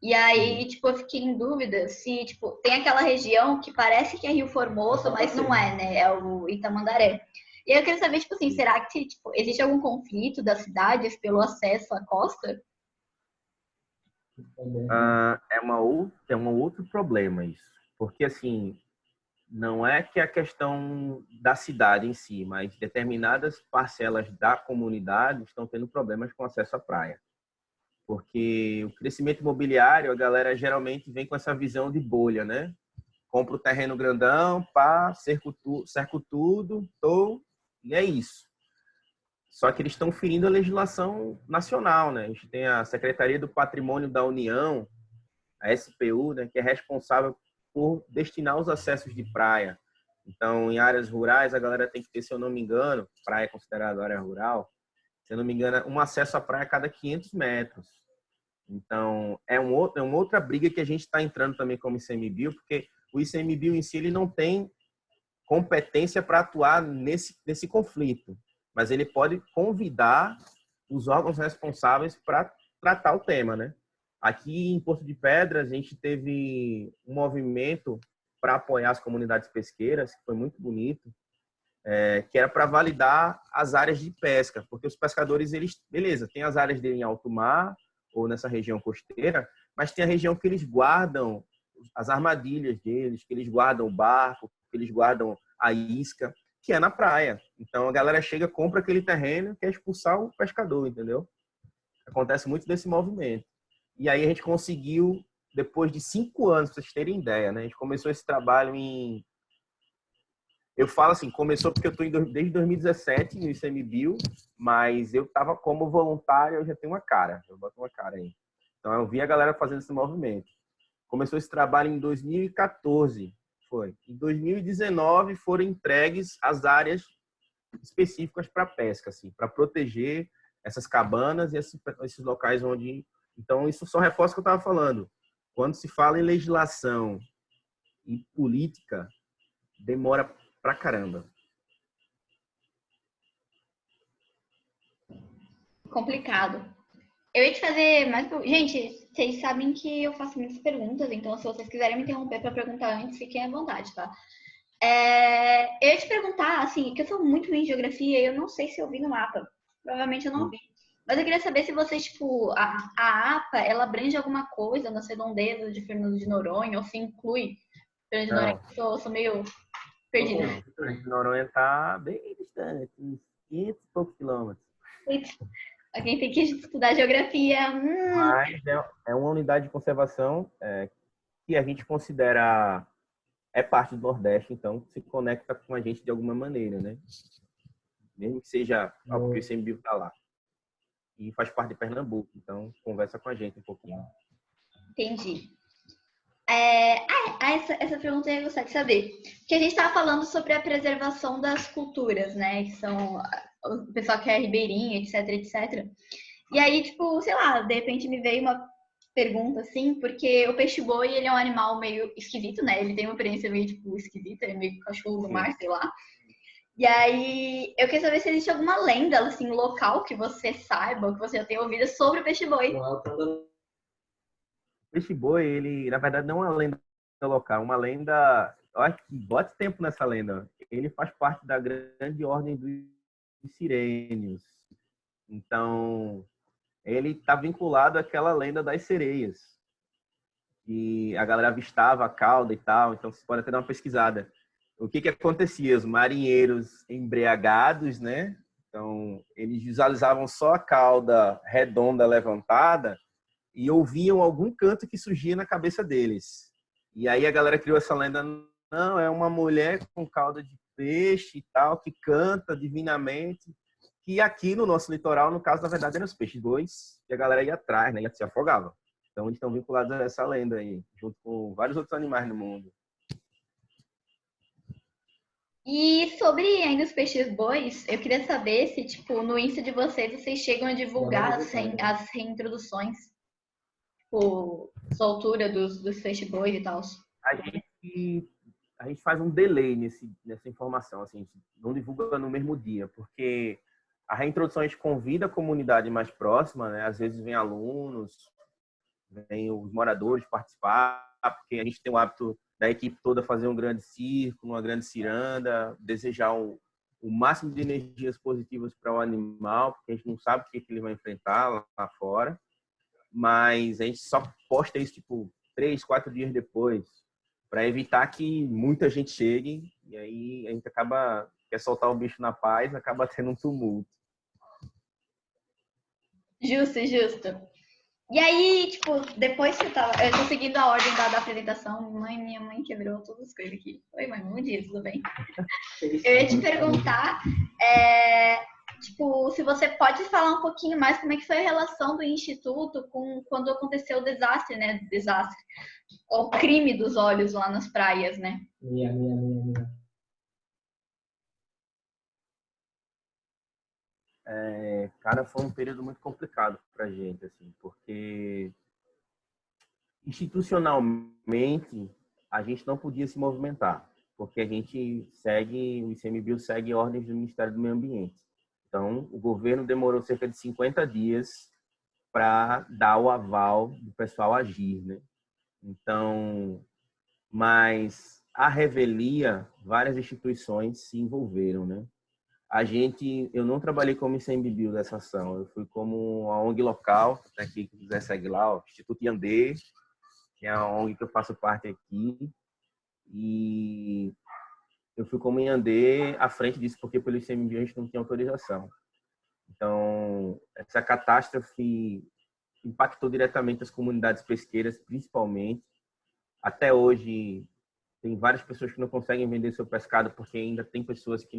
E aí, tipo, eu fiquei em dúvida se, tipo, tem aquela região que parece que é Rio Formoso, mas não é, né? É o Itamandaré. E aí eu quero saber, tipo assim, será que tipo, existe algum conflito das cidades pelo acesso à costa? É um outro problema isso. Porque, assim, não é que a questão da cidade em si, mas determinadas parcelas da comunidade estão tendo problemas com acesso à praia. Porque o crescimento imobiliário, a galera geralmente vem com essa visão de bolha, né? Compra o terreno grandão, cerco tudo, e é isso. Só que eles estão ferindo a legislação nacional, né? A gente tem a Secretaria do Patrimônio da União, a SPU, né, que é responsável por destinar os acessos de praia. Então, em áreas rurais, a galera tem que ter, se eu não me engano, praia é considerada área rural, se eu não me engano, um acesso à praia a cada 500 metros. Então, é uma outra briga que a gente está entrando também como ICMBio, porque o ICMBio em si ele não tem competência para atuar nesse conflito, mas ele pode convidar os órgãos responsáveis para tratar o tema, né? Aqui em Porto de Pedras, a gente teve um movimento para apoiar as comunidades pesqueiras, que foi muito bonito, que era para validar as áreas de pesca, porque os pescadores, beleza, tem as áreas dele em alto mar ou nessa região costeira, mas tem a região que eles guardam as armadilhas deles, que eles guardam o barco, que eles guardam a isca, que é na praia. Então a galera chega, compra aquele terreno e quer expulsar o pescador, entendeu? Acontece muito desse movimento. E aí a gente conseguiu, depois de 5 anos, para vocês terem ideia, né? A gente começou esse trabalho eu falo assim, começou porque eu estou desde 2017 no ICMBio, mas eu estava como voluntário, eu já tenho uma cara, eu boto uma cara aí. Então eu vi a galera fazendo esse movimento. Começou esse trabalho em 2014, foi. Em 2019 foram entregues as áreas específicas para pesca, assim, para proteger essas cabanas e esses locais onde... Então, isso só reforça o que eu estava falando. Quando se fala em legislação e política, demora pra caramba. Complicado. Eu ia te fazer mais. Gente, vocês sabem que eu faço muitas perguntas, então se vocês quiserem me interromper para perguntar antes, fiquem à vontade, tá? Eu ia te perguntar, assim, que eu sou muito ruim em geografia e eu não sei se eu vi no mapa. Provavelmente eu não vi. Mas eu queria saber se vocês, tipo, a APA, ela abrange alguma coisa nas redondezas de Fernando de Noronha, ou se inclui Fernando de Noronha, que eu sou meio perdida. Não, Fernando de Noronha está bem distante, uns 500 e poucos quilômetros. Alguém tem que estudar geografia. Mas é uma unidade de conservação que a gente considera parte do Nordeste, então se conecta com a gente de alguma maneira, né? Mesmo que seja porque o ICMBio está lá. E faz parte de Pernambuco, então conversa com a gente um pouquinho. Entendi. Essa pergunta eu gostaria de saber. Porque a gente estava falando sobre a preservação das culturas, né? Que são o pessoal que é ribeirinho, etc, etc. E aí, tipo, sei lá, de repente me veio uma pergunta assim, porque o peixe-boi, ele é um animal meio esquisito, né? Ele tem uma aparência meio, tipo, esquisita, ele é meio cachorro do mar, sei lá. E aí, eu queria saber se existe alguma lenda, assim, local que você saiba, que você já tenha ouvido sobre o peixe-boi. O peixe-boi, ele, na verdade, não é uma lenda local, uma lenda... Olha que bote tempo nessa lenda. Ele faz parte da grande ordem dos sirênios. Então, ele está vinculado àquela lenda das sereias. E a galera avistava a cauda e tal, então você pode até dar uma pesquisada. O que acontecia? Os marinheiros embriagados, né? Então, eles visualizavam só a cauda redonda levantada e ouviam algum canto que surgia na cabeça deles. E aí a galera criou essa lenda, não, é uma mulher com cauda de peixe e tal, que canta divinamente. E aqui no nosso litoral, no caso, na verdade, eram os peixes-bois, e a galera ia atrás, né? E se afogava. Então, eles estão vinculados a essa lenda aí, junto com vários outros animais no mundo. E sobre ainda os peixes-bois, eu queria saber se, tipo, no Insta de vocês chegam a divulgar as reintroduções, tipo, soltura dos peixes-bois e tal. A gente faz um delay nessa informação, assim, a gente não divulga no mesmo dia, porque a reintrodução a gente convida a comunidade mais próxima, né? Às vezes vem alunos, vem os moradores participar, porque a gente tem o hábito da equipe toda fazer um grande círculo, uma grande ciranda, desejar o máximo de energias positivas para o animal, porque a gente não sabe o que ele vai enfrentar lá fora, mas a gente só posta isso tipo 3, 4 dias depois, para evitar que muita gente chegue, e aí a gente quer soltar o bicho na paz, acaba tendo um tumulto. Justo, justo. E aí, tipo, depois que eu tô seguindo a ordem da apresentação. Minha mãe quebrou todas as coisas aqui. Oi, mãe, bom dia, tudo bem? Eu ia te perguntar, tipo, se você pode falar um pouquinho mais como é que foi a relação do Instituto com quando aconteceu o desastre, né? Desastre. O crime dos olhos lá nas praias, né? Minha. Cara, foi um período muito complicado para a gente, assim, porque institucionalmente a gente não podia se movimentar, porque o ICMBio segue ordens do Ministério do Meio Ambiente. Então, o governo demorou cerca de 50 dias para dar o aval do pessoal agir, né? Então, mas a revelia, várias instituições se envolveram, né? Eu não trabalhei como ICMBio dessa ação, eu fui como a ONG local, aqui que quiser segue lá, o Instituto Yandê, que é a ONG que eu faço parte aqui, e eu fui como Yandê à frente disso, porque pelo ICMBio a gente não tinha autorização. Então, essa catástrofe impactou diretamente as comunidades pesqueiras, principalmente. Até hoje, tem várias pessoas que não conseguem vender seu pescado porque ainda tem pessoas que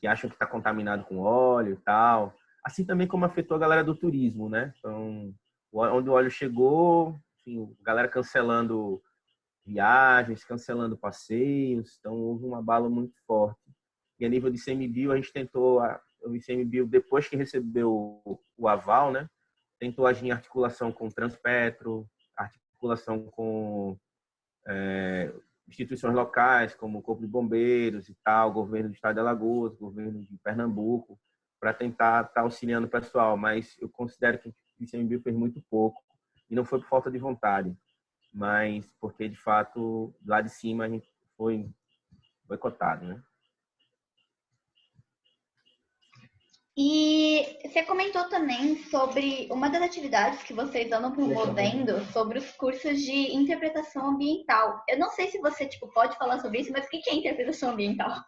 acham que está contaminado com óleo e tal. Assim também como afetou a galera do turismo, né? Então, onde o óleo chegou, enfim, a galera cancelando viagens, cancelando passeios. Então, houve um abalo muito forte. E a nível de ICMBio, a gente tentou, o ICMBio, depois que recebeu o aval, né, tentou agir em articulação com o Transpetro, articulação com instituições locais, como o Corpo de Bombeiros e tal, governo do Estado de Alagoas, governo de Pernambuco, para tentar estar auxiliando o pessoal. Mas eu considero que o ICMBio fez muito pouco, e não foi por falta de vontade, mas porque, de fato, lá de cima a gente foi boicotado, né? E você comentou também sobre uma das atividades que vocês andam promovendo sobre os cursos de interpretação ambiental. Eu não sei se você pode falar sobre isso, mas o que é interpretação ambiental?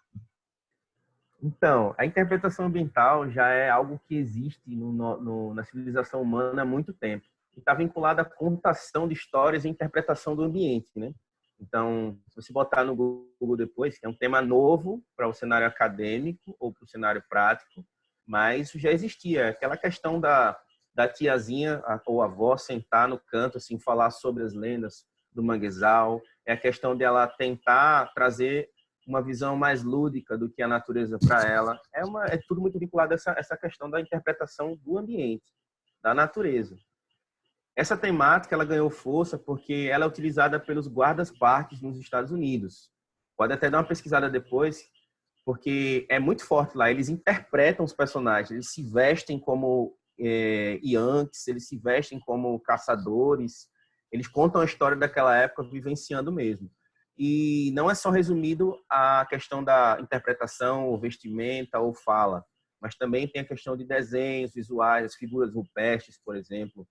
Então, a interpretação ambiental já é algo que existe na civilização humana há muito tempo. E está vinculada à contação de histórias e interpretação do ambiente, né? Então, se você botar no Google depois, que é um tema novo para o cenário acadêmico ou para o cenário prático, mas isso já existia. Aquela questão da tiazinha ou avó sentar no canto, assim, falar sobre as lendas do manguezal. É a questão dela tentar trazer uma visão mais lúdica do que a natureza para ela. É tudo muito vinculado a essa questão da interpretação do ambiente, da natureza. Essa temática ela ganhou força porque ela é utilizada pelos guardas-parques nos Estados Unidos. Pode até dar uma pesquisada depois, porque é muito forte lá. Eles interpretam os personagens, eles se vestem como Yankees, eles se vestem como caçadores, eles contam a história daquela época vivenciando mesmo. E não é só resumido a questão da interpretação, ou vestimenta ou fala, mas também tem a questão de desenhos visuais, as figuras rupestres, por exemplo,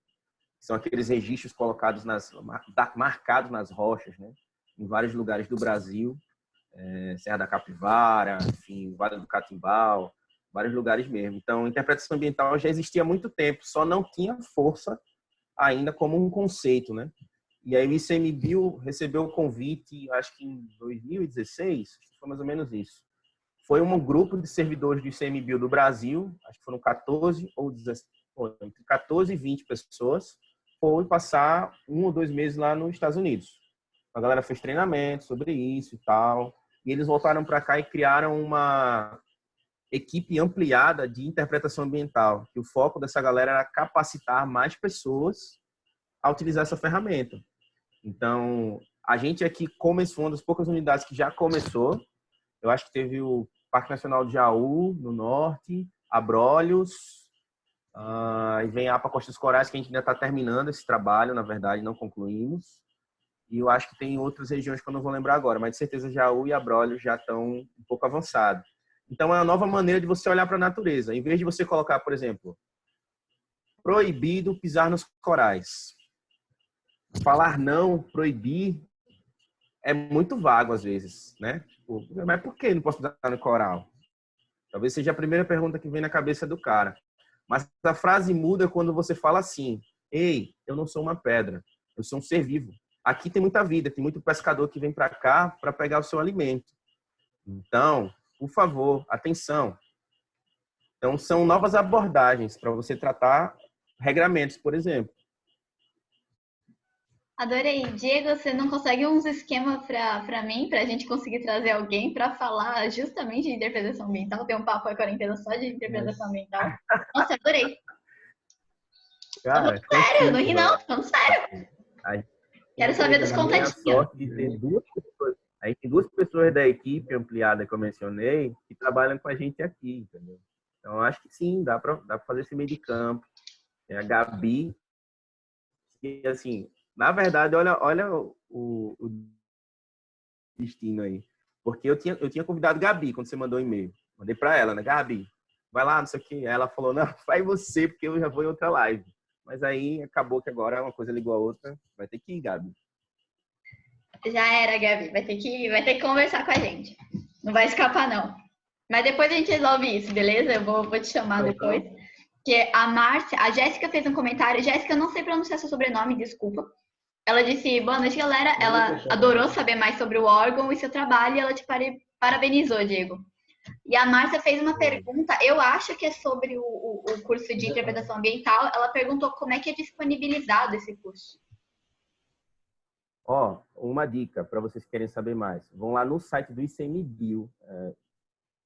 que são aqueles registros colocados marcados nas rochas, né, em vários lugares do Brasil, Serra da Capivara, enfim, Vale do Catimbau, vários lugares mesmo. Então, a interpretação ambiental já existia há muito tempo, só não tinha força ainda como um conceito, né? E aí o ICMBio recebeu o convite, acho que em 2016, foi mais ou menos isso. Foi um grupo de servidores do ICMBio do Brasil, acho que foram 14 ou 17, entre 14 e 20 pessoas, foi passar 1 ou 2 meses lá nos Estados Unidos. A galera fez treinamento sobre isso e tal, e eles voltaram para cá e criaram uma equipe ampliada de interpretação ambiental, que o foco dessa galera era capacitar mais pessoas a utilizar essa ferramenta. Então, a gente aqui começou, uma das poucas unidades que já começou. Eu acho que teve o Parque Nacional de Jaú, no norte, Abrolhos, e vem a APA Costa dos Corais, que a gente ainda está terminando esse trabalho, na verdade, não concluímos. E eu acho que tem outras regiões que eu não vou lembrar agora, mas de certeza Jaú e Abrolhos já estão um pouco avançados. Então, é uma nova maneira de você olhar para a natureza. Em vez de você colocar, por exemplo, proibido pisar nos corais. Falar não, proibir, é muito vago às vezes, né? Mas por que não posso pisar no coral? Talvez seja a primeira pergunta que vem na cabeça do cara. Mas a frase muda quando você fala assim: ei, eu não sou uma pedra, eu sou um ser vivo. Aqui tem muita vida, tem muito pescador que vem para cá para pegar o seu alimento. Então, por favor, atenção. Então, são novas abordagens para você tratar regramentos, por exemplo. Adorei. Diego, você não consegue uns esquemas para mim, para a gente conseguir trazer alguém para falar justamente de interpretação ambiental? Tem um papo a quarentena só de interpretação ambiental. Nossa, adorei. Cara, Sério, não ri não, falando sério. Quero saber dos contatinhos. Sorte de ter duas pessoas. Aí tem 2 pessoas da equipe ampliada que eu mencionei que trabalham com a gente aqui, entendeu? Então, eu acho que sim, dá para fazer esse meio de campo. Tem a Gabi, que, assim, na verdade, olha o destino aí. Porque eu tinha convidado a Gabi quando você mandou o e-mail. Mandei para ela, né? Gabi, vai lá, não sei o quê. Aí ela falou, não, vai você, porque eu já vou em outra live. Mas aí acabou que agora uma coisa ligou a outra. Vai ter que ir, Gabi. Já era, Gabi. Vai ter que conversar com a gente. Não vai escapar, não. Mas depois a gente resolve isso, beleza? Eu vou te chamar depois. Porque a Márcia, a Jéssica fez um comentário. Jéssica, eu não sei pronunciar seu sobrenome, desculpa. Ela disse, boa noite, galera. Ela adorou saber mais sobre o órgão e seu trabalho e ela te parabenizou, Diego. E a Márcia fez uma pergunta, eu acho que é sobre o curso de interpretação ambiental. Ela perguntou como é que é disponibilizado esse curso. Uma dica para vocês que querem saber mais. Vão lá no site do ICMBio,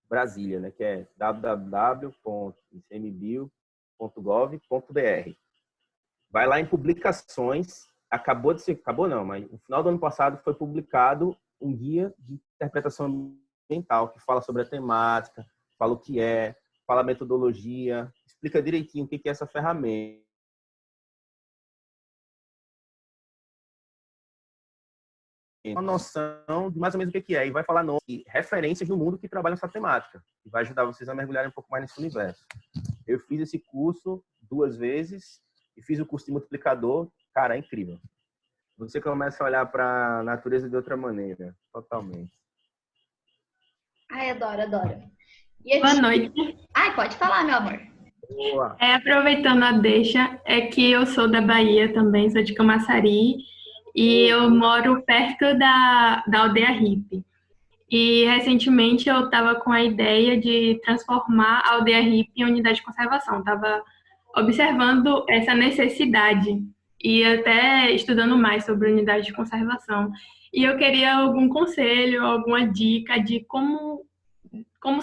Brasília, né, que é www.icmbio.gov.br. Vai lá em publicações, acabou não, mas no final do ano passado foi publicado um guia de interpretação ambiental que fala sobre a temática, fala o que é, fala a metodologia, explica direitinho o que é essa ferramenta. Uma noção de mais ou menos o que é, e vai falar nomes e referências no mundo que trabalham essa temática, e vai ajudar vocês a mergulharem um pouco mais nesse universo. Eu fiz esse curso 2 vezes e fiz o curso de multiplicador, cara, é incrível. Você começa a olhar para a natureza de outra maneira, totalmente. Ai, adoro, adoro. E Boa noite. Ai, pode falar, meu amor. Boa. Aproveitando a deixa, é que eu sou da Bahia também, sou de Camaçari, e eu moro perto da aldeia hippie. E recentemente eu estava com a ideia de transformar a aldeia hippie em unidade de conservação. Estava observando essa necessidade e até estudando mais sobre unidade de conservação. E eu queria algum conselho, alguma dica de como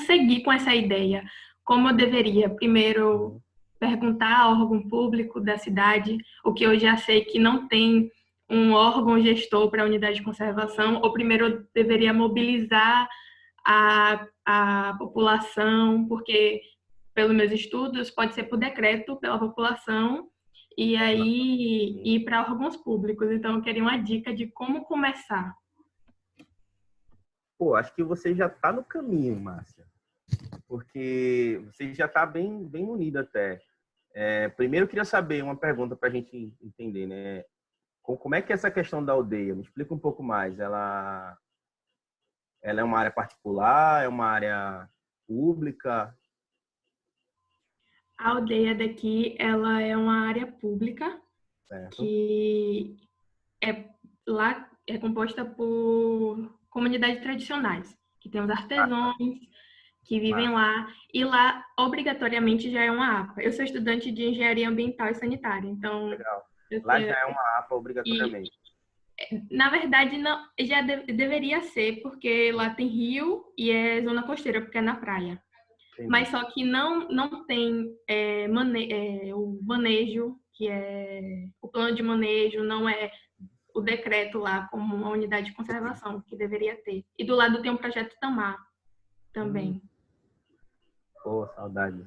seguir com essa ideia. Como eu deveria, primeiro, perguntar ao órgão público da cidade, o que eu já sei que não tem um órgão gestor para a unidade de conservação, ou primeiro eu deveria mobilizar a população, porque, pelos meus estudos, pode ser por decreto pela população, e aí ir para órgãos públicos. Então, eu queria uma dica de como começar. Pô, acho que você já está no caminho, Márcia, porque você já está bem unido até. Primeiro, eu queria saber uma pergunta para a gente entender, né? Como é que é essa questão da aldeia? Me explica um pouco mais. Ela é uma área particular? É uma área pública? A aldeia daqui, ela é uma área pública, Certo. que lá é composta por comunidades tradicionais, que tem os artesãos que vivem lá, e lá obrigatoriamente já é uma APA. Eu sou estudante de engenharia ambiental e sanitária, então Legal. Lá já é uma APA obrigatoriamente. Na verdade, não, já deveria ser, porque lá tem rio e é zona costeira, porque é na praia. Entendi. Mas só que não tem o manejo, que é o plano de manejo, não é o decreto lá como uma unidade de conservação, que deveria ter. E do lado tem um projeto Tamar também. Pô, saudade.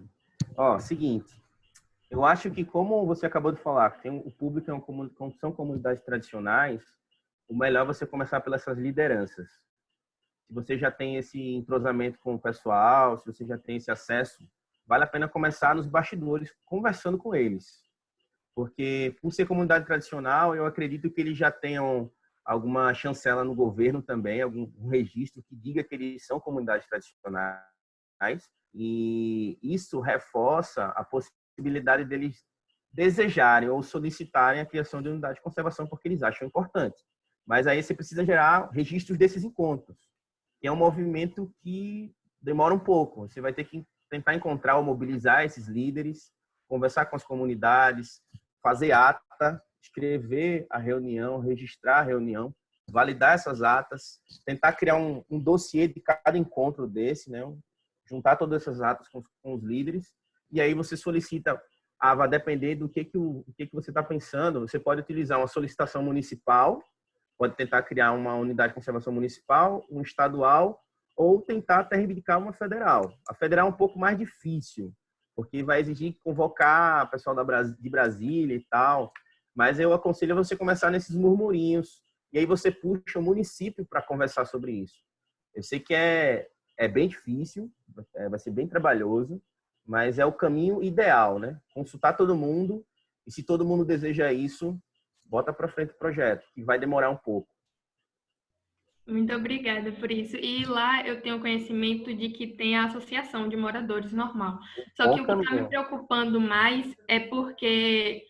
Ó, seguinte, eu acho que, como você acabou de falar, o público são comunidades tradicionais, o melhor é você começar pelas suas lideranças. Se você já tem esse entrosamento com o pessoal, se você já tem esse acesso, vale a pena começar nos bastidores, conversando com eles. Porque, por ser comunidade tradicional, eu acredito que eles já tenham alguma chancela no governo também, algum registro que diga que eles são comunidades tradicionais. E isso reforça a possibilidade deles desejarem ou solicitarem a criação de unidade de conservação porque eles acham importante. Mas aí você precisa gerar registros desses encontros, que é um movimento que demora um pouco. Você vai ter que tentar encontrar ou mobilizar esses líderes, conversar com as comunidades, fazer ata, escrever a reunião, registrar a reunião, validar essas atas, tentar criar um dossiê de cada encontro desse, né? Juntar todas essas atas com os líderes, e aí você solicita, vai depender do que você está pensando, você pode utilizar uma solicitação municipal, pode tentar criar uma unidade de conservação municipal, um estadual, ou tentar até reivindicar uma federal. A federal é um pouco mais difícil, porque vai exigir convocar o pessoal de Brasília e tal, mas eu aconselho você começar nesses murmurinhos, e aí você puxa o município para conversar sobre isso. Eu sei que é bem difícil, vai ser bem trabalhoso, mas é o caminho ideal, né? Consultar todo mundo, e se todo mundo deseja isso, bota para frente o projeto, que vai demorar um pouco. Muito obrigada por isso. E lá eu tenho conhecimento de que tem a associação de moradores normal. Só que o que está me preocupando mais é porque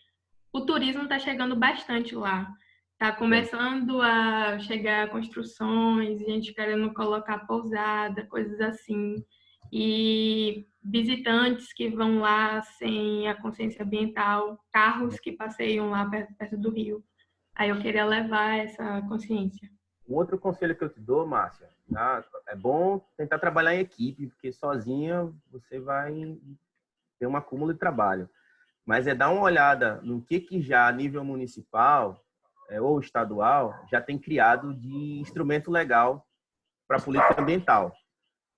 o turismo está chegando bastante lá. Está começando a chegar construções, gente querendo colocar pousada, coisas assim. E visitantes que vão lá sem a consciência ambiental, carros que passeiam lá perto do rio. Aí eu queria levar essa consciência. Um outro conselho que eu te dou, Márcia, tá? É bom tentar trabalhar em equipe, porque sozinha você vai ter um acúmulo de trabalho. Mas é dar uma olhada no que já a nível municipal ou estadual já tem criado de instrumento legal para a política ambiental.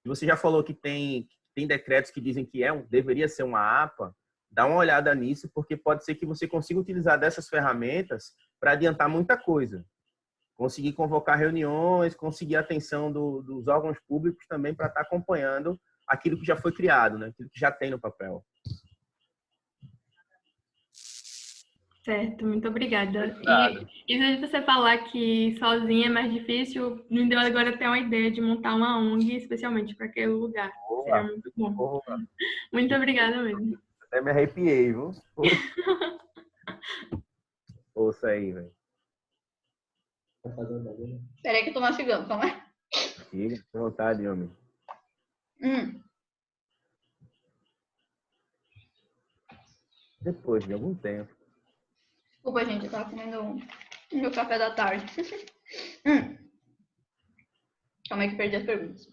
Você já falou que tem decretos que dizem que deveria ser uma APA. Dá uma olhada nisso, porque pode ser que você consiga utilizar dessas ferramentas para adiantar muita coisa. Conseguir convocar reuniões, conseguir a atenção dos órgãos públicos também para estar acompanhando aquilo que já foi criado, né? Aquilo que já tem no papel. Certo, muito obrigada. E se você falar que sozinha é mais difícil, me deu agora até uma ideia de montar uma ONG, especialmente para aquele lugar. Boa, Seria muito bom. boa. Muito obrigada mesmo. Até me arrepiei, viu? Ouça aí, velho. Peraí que eu tô mastigando, calma aí. Fica com vontade, homem. Depois de algum tempo. Desculpa, gente, eu tava comendo meu café da tarde. Calma aí que eu perdi as perguntas.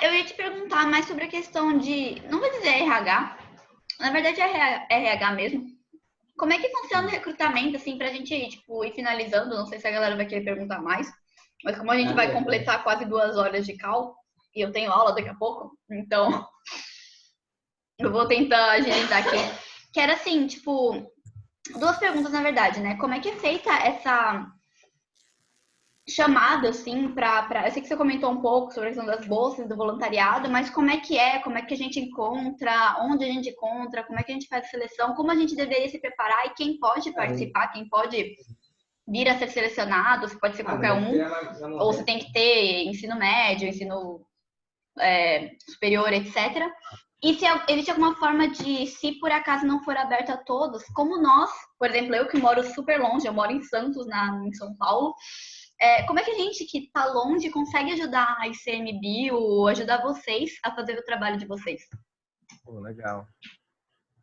Eu ia te perguntar mais sobre a questão de, não vou dizer RH, na verdade é RH mesmo. Como é que funciona o recrutamento, assim, pra gente ir finalizando? Não sei se a galera vai querer perguntar mais, mas como a gente vai completar quase 2 horas de call, e eu tenho aula daqui a pouco, então eu vou tentar agilizar aqui. Que era assim, 2 perguntas, na verdade, né? Como é que é feita essa chamada, assim, eu sei que você comentou um pouco sobre a questão das bolsas, do voluntariado, mas como é que a gente encontra, onde a gente encontra, como é que a gente faz a seleção, como a gente deveria se preparar e quem pode participar, quem pode vir a ser selecionado, se pode ser qualquer um, ou se tem que ter ensino médio, ensino superior, etc. E se existe alguma forma de, se por acaso não for aberto a todos, como nós, por exemplo, eu que moro super longe, eu moro em Santos, em São Paulo, como é que a gente que está longe consegue ajudar a ICMBio, ajudar vocês a fazer o trabalho de vocês? Legal.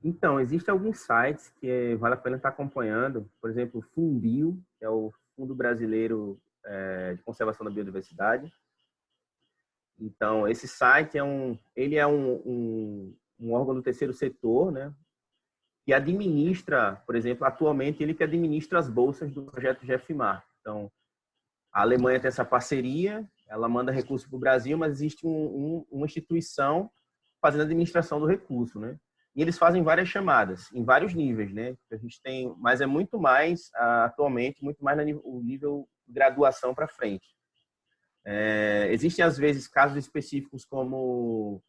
Então, existem alguns sites que vale a pena estar acompanhando. Por exemplo, o Funbio, que é o Fundo Brasileiro de Conservação da Biodiversidade. Então, esse site ele é um órgão do terceiro setor, né? Que administra, por exemplo, atualmente ele que administra as bolsas do projeto GFMAR. Então, a Alemanha tem essa parceria, ela manda recursos para o Brasil, mas existe uma instituição fazendo a administração do recurso, né? E eles fazem várias chamadas, em vários níveis, né? A gente tem, mas é muito mais, atualmente, muito mais o nível de graduação para frente. Existem, às vezes, casos específicos como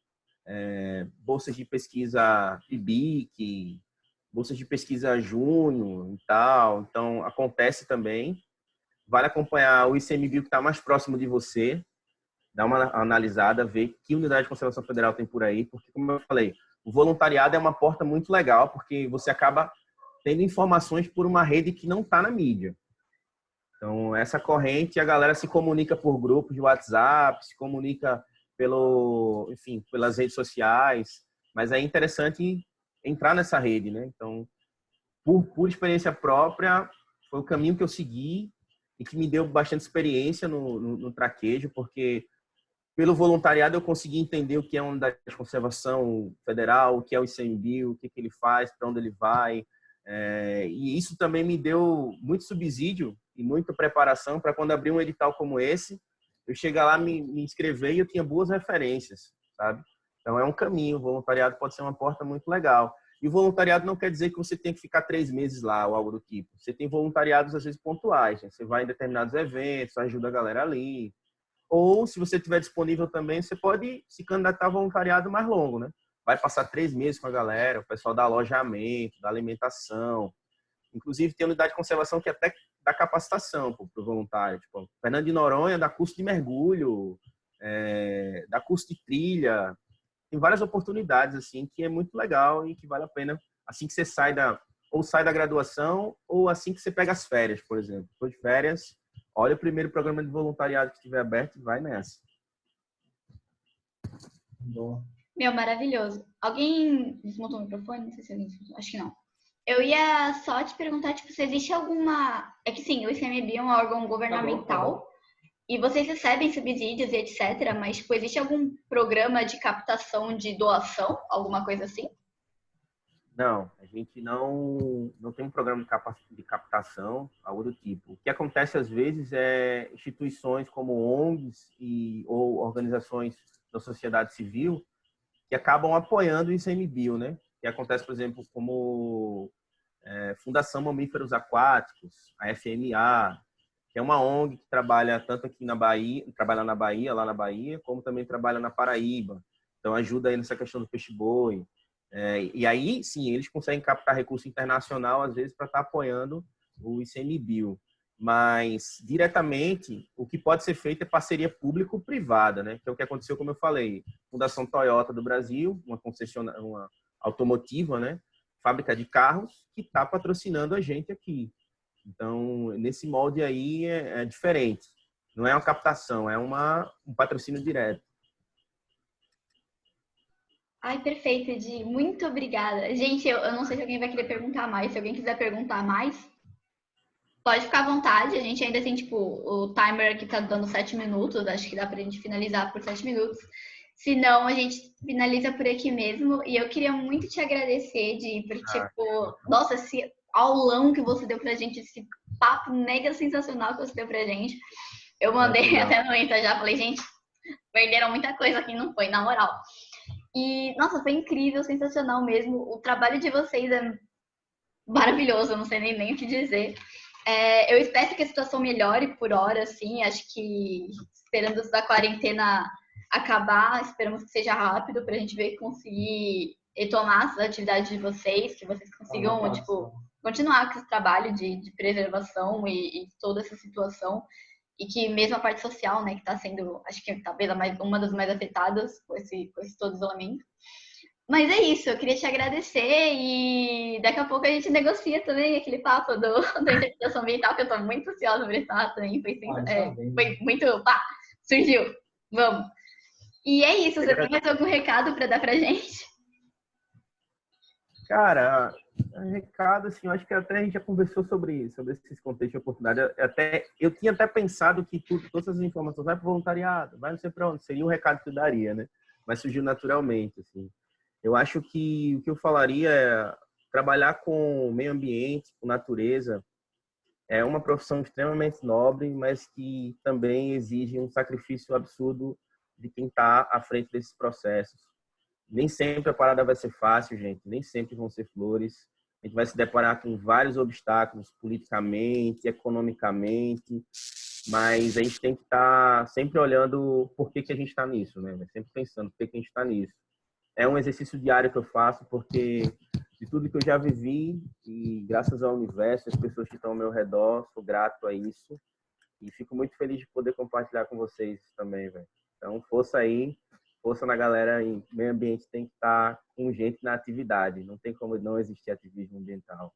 bolsas de pesquisa IBIC, bolsas de pesquisa Júnior e tal. Então, acontece também. Vale acompanhar o ICMBio que está mais próximo de você, dar uma analisada, ver que unidade de conservação federal tem por aí, porque, como eu falei, o voluntariado é uma porta muito legal, porque você acaba tendo informações por uma rede que não está na mídia. Então, essa corrente, a galera se comunica por grupos de WhatsApp, se comunica pelas redes sociais, mas é interessante entrar nessa rede, né? Então, por experiência própria, foi o caminho que eu segui e que me deu bastante experiência no traquejo, porque pelo voluntariado eu consegui entender o que é uma unidade de conservação federal, o que é o ICMBio, o que ele faz, para onde ele vai. E isso também me deu muito subsídio e muita preparação para quando abrir um edital como esse, eu chegar lá, me inscrever e eu tinha boas referências, sabe? Então é um caminho, o voluntariado pode ser uma porta muito legal. E o voluntariado não quer dizer que você tem que ficar 3 meses lá ou algo do tipo. Você tem voluntariados, às vezes, pontuais. Né? Você vai em determinados eventos, ajuda a galera ali. Ou, se você estiver disponível também, você pode se candidatar a voluntariado mais longo, né? Vai passar 3 meses com a galera, o pessoal dá alojamento, da alimentação. Inclusive, tem unidade de conservação que até dá capacitação para o voluntário. Tipo, Fernando de Noronha dá curso de mergulho, dá curso de trilha. Tem várias oportunidades, assim, que é muito legal e que vale a pena, assim que você sai da graduação ou assim que você pega as férias, por exemplo. Depois de férias, olha o primeiro programa de voluntariado que estiver aberto e vai nessa. Boa. Meu, maravilhoso. Alguém desmontou o microfone? Não sei se alguém desmontou. Acho que não. Eu ia só te perguntar, tipo, se existe alguma... É que sim, o ICMBio é um órgão governamental e vocês recebem subsídios e etc, mas, tipo, existe algum programa de captação de doação? Alguma coisa assim? Não, a gente não tem um programa de captação, algo do tipo. O que acontece às vezes é instituições como ONGs ou organizações da sociedade civil que acabam apoiando o ICMBio, né? Que acontece, por exemplo, como Fundação Mamíferos Aquáticos, a FMA, que é uma ONG que trabalha tanto aqui na Bahia, trabalha na Bahia, lá na Bahia, como também trabalha na Paraíba. Então ajuda aí nessa questão do peixe-boi. E aí, sim, eles conseguem captar recurso internacional, às vezes, para estar apoiando o ICMBio. Mas, diretamente, o que pode ser feito é parceria público-privada, né? Que é o que aconteceu, como eu falei. Fundação Toyota do Brasil, uma concessionária, uma automotiva, né? Fábrica de carros, que está patrocinando a gente aqui. Então, nesse molde aí é diferente. Não é uma captação, é um patrocínio direto. Ai, perfeito, Edi. Muito obrigada. Gente, eu não sei se alguém vai querer perguntar mais. Se alguém quiser perguntar mais, pode ficar à vontade. A gente ainda tem, tipo, o timer que tá dando 7 minutos. Acho que dá pra gente finalizar por 7 minutos. Se não, a gente finaliza por aqui mesmo. E eu queria muito te agradecer, Edi, por, tipo, nossa, esse aulão que você deu pra gente, esse papo mega sensacional que você deu pra gente. Eu mandei até no Insta já, falei, gente, perderam muita coisa aqui, não foi, na moral. E, nossa, foi incrível, sensacional mesmo. O trabalho de vocês é maravilhoso, eu não sei nem o que dizer. Eu espero que a situação melhore por hora, assim. Acho que esperando a quarentena acabar, esperamos que seja rápido para a gente ver conseguir retomar as atividades de vocês, que vocês consigam, tipo, continuar com esse trabalho de preservação e toda essa situação. E que mesmo a parte social, né, que está sendo, acho que talvez uma das mais afetadas com esse todo isolamento. Mas é isso, eu queria te agradecer e daqui a pouco a gente negocia também aquele papo da interpretação ambiental, que eu estou muito ansiosa por esse também. Foi muito, pá, surgiu. Vamos. E é isso, você tem mais algum recado para dar pra gente? Cara, recado, assim, eu acho que até a gente já conversou sobre esses contextos de oportunidade. Eu tinha até pensado que todas essas informações vai para o voluntariado, vai não sei para onde, seria um recado que eu daria, né? Mas surgiu naturalmente, assim. Eu acho que o que eu falaria é trabalhar com o meio ambiente, com natureza, é uma profissão extremamente nobre, mas que também exige um sacrifício absurdo de quem está à frente desses processos. Nem sempre a parada vai ser fácil, gente. Nem sempre vão ser flores. A gente vai se deparar com vários obstáculos politicamente, economicamente, mas a gente tem que estar sempre olhando por que a gente está nisso, né? Sempre pensando por que a gente está nisso. É um exercício diário que eu faço porque de tudo que eu já vivi e graças ao universo, as pessoas que estão ao meu redor, sou grato a isso e fico muito feliz de poder compartilhar com vocês também, velho. Então, força aí. Força na galera, em meio ambiente tem que estar com gente na atividade. Não tem como não existir ativismo ambiental.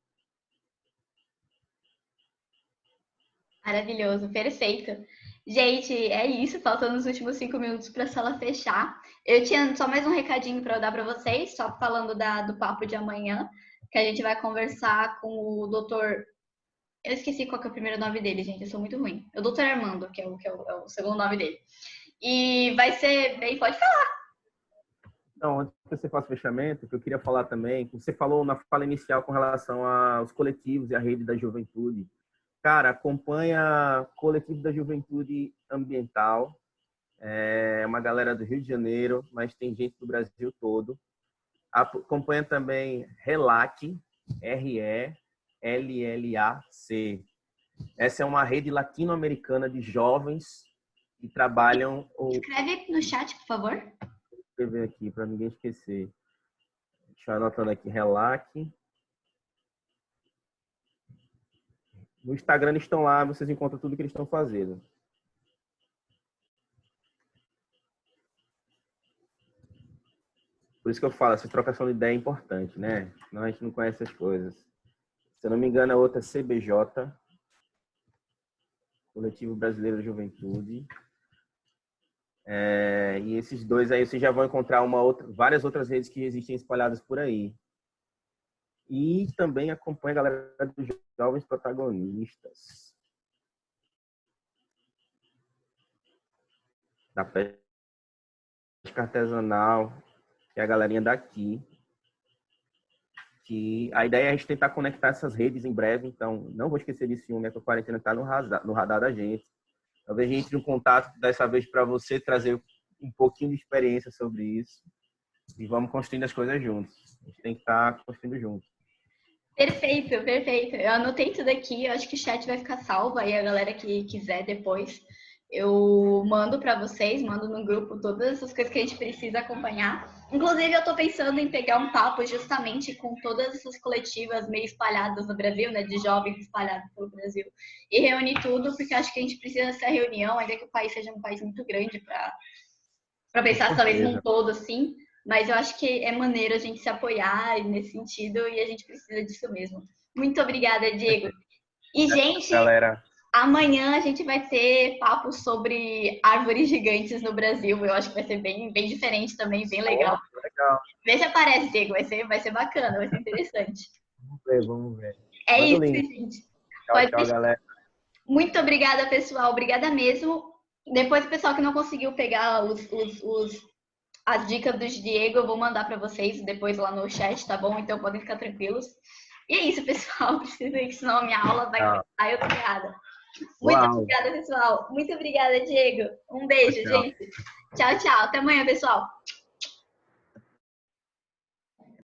Maravilhoso, perfeito. Gente, é isso. Faltando os últimos 5 minutos para a sala fechar. Eu tinha só mais um recadinho para eu dar para vocês, só falando do papo de amanhã, que a gente vai conversar com o doutor. Eu esqueci qual que é o primeiro nome dele, gente. Eu sou muito ruim. É o doutor Armando, que é o segundo nome dele. E vai ser bem. Pode falar. Então, antes que você faça o fechamento, que eu queria falar também, que você falou na fala inicial com relação aos coletivos e à rede da juventude. Cara, acompanha o Coletivo da Juventude Ambiental. É uma galera do Rio de Janeiro, mas tem gente do Brasil todo. Acompanha também RELAC, RELLAC. Essa é uma rede latino-americana de jovens que trabalham... Escreve no chat, por favor. Vou escrever aqui para ninguém esquecer. Deixa eu anotando aqui, RELAC. No Instagram eles estão lá, vocês encontram tudo que eles estão fazendo. Por isso que eu falo, essa trocação de ideia é importante, né? Senão a gente não conhece as coisas. Se eu não me engano, a outra é CBJ, Coletivo Brasileiro de Juventude. E esses dois aí vocês já vão encontrar várias outras redes que existem espalhadas por aí. E também acompanha a galera dos jovens protagonistas. Da pesca artesanal, que é a galerinha daqui. Que a ideia é a gente tentar conectar essas redes em breve, então não vou esquecer desse filme, que a quarentena está no radar da gente. Talvez a gente entre em contato dessa vez para você trazer um pouquinho de experiência sobre isso e vamos construindo as coisas juntos. A gente tem que estar construindo juntos. Perfeito, perfeito. Eu anotei tudo aqui, eu acho que o chat vai ficar salvo aí, a galera que quiser depois. Eu mando para vocês, mando no grupo todas as coisas que a gente precisa acompanhar. Inclusive, eu tô pensando em pegar um papo justamente com todas essas coletivas meio espalhadas no Brasil, né, de jovens espalhados pelo Brasil, e reunir tudo, porque acho que a gente precisa dessa reunião, ainda que o país seja um país muito grande para pensar talvez num todo, assim, mas eu acho que é maneiro a gente se apoiar nesse sentido e a gente precisa disso mesmo. Muito obrigada, Diego. E, gente, galera, amanhã a gente vai ter papo sobre árvores gigantes no Brasil. Eu acho que vai ser bem, bem diferente também, bem legal. Legal. Vê se aparece, Diego. Vai ser bacana, vai ser interessante. Vamos ver. É Manda isso, o link. gente. Tchau, galera. Muito obrigada, pessoal. Obrigada mesmo. Depois, o pessoal que não conseguiu pegar as dicas do Diego, eu vou mandar para vocês depois lá no chat, tá bom? Então podem ficar tranquilos. E é isso, pessoal. Preciso ir, senão a minha aula vai começar e eu tô errada. Muito obrigada, pessoal. Muito obrigada, Diego. Um beijo, gente. Tchau, tchau. Até amanhã, pessoal.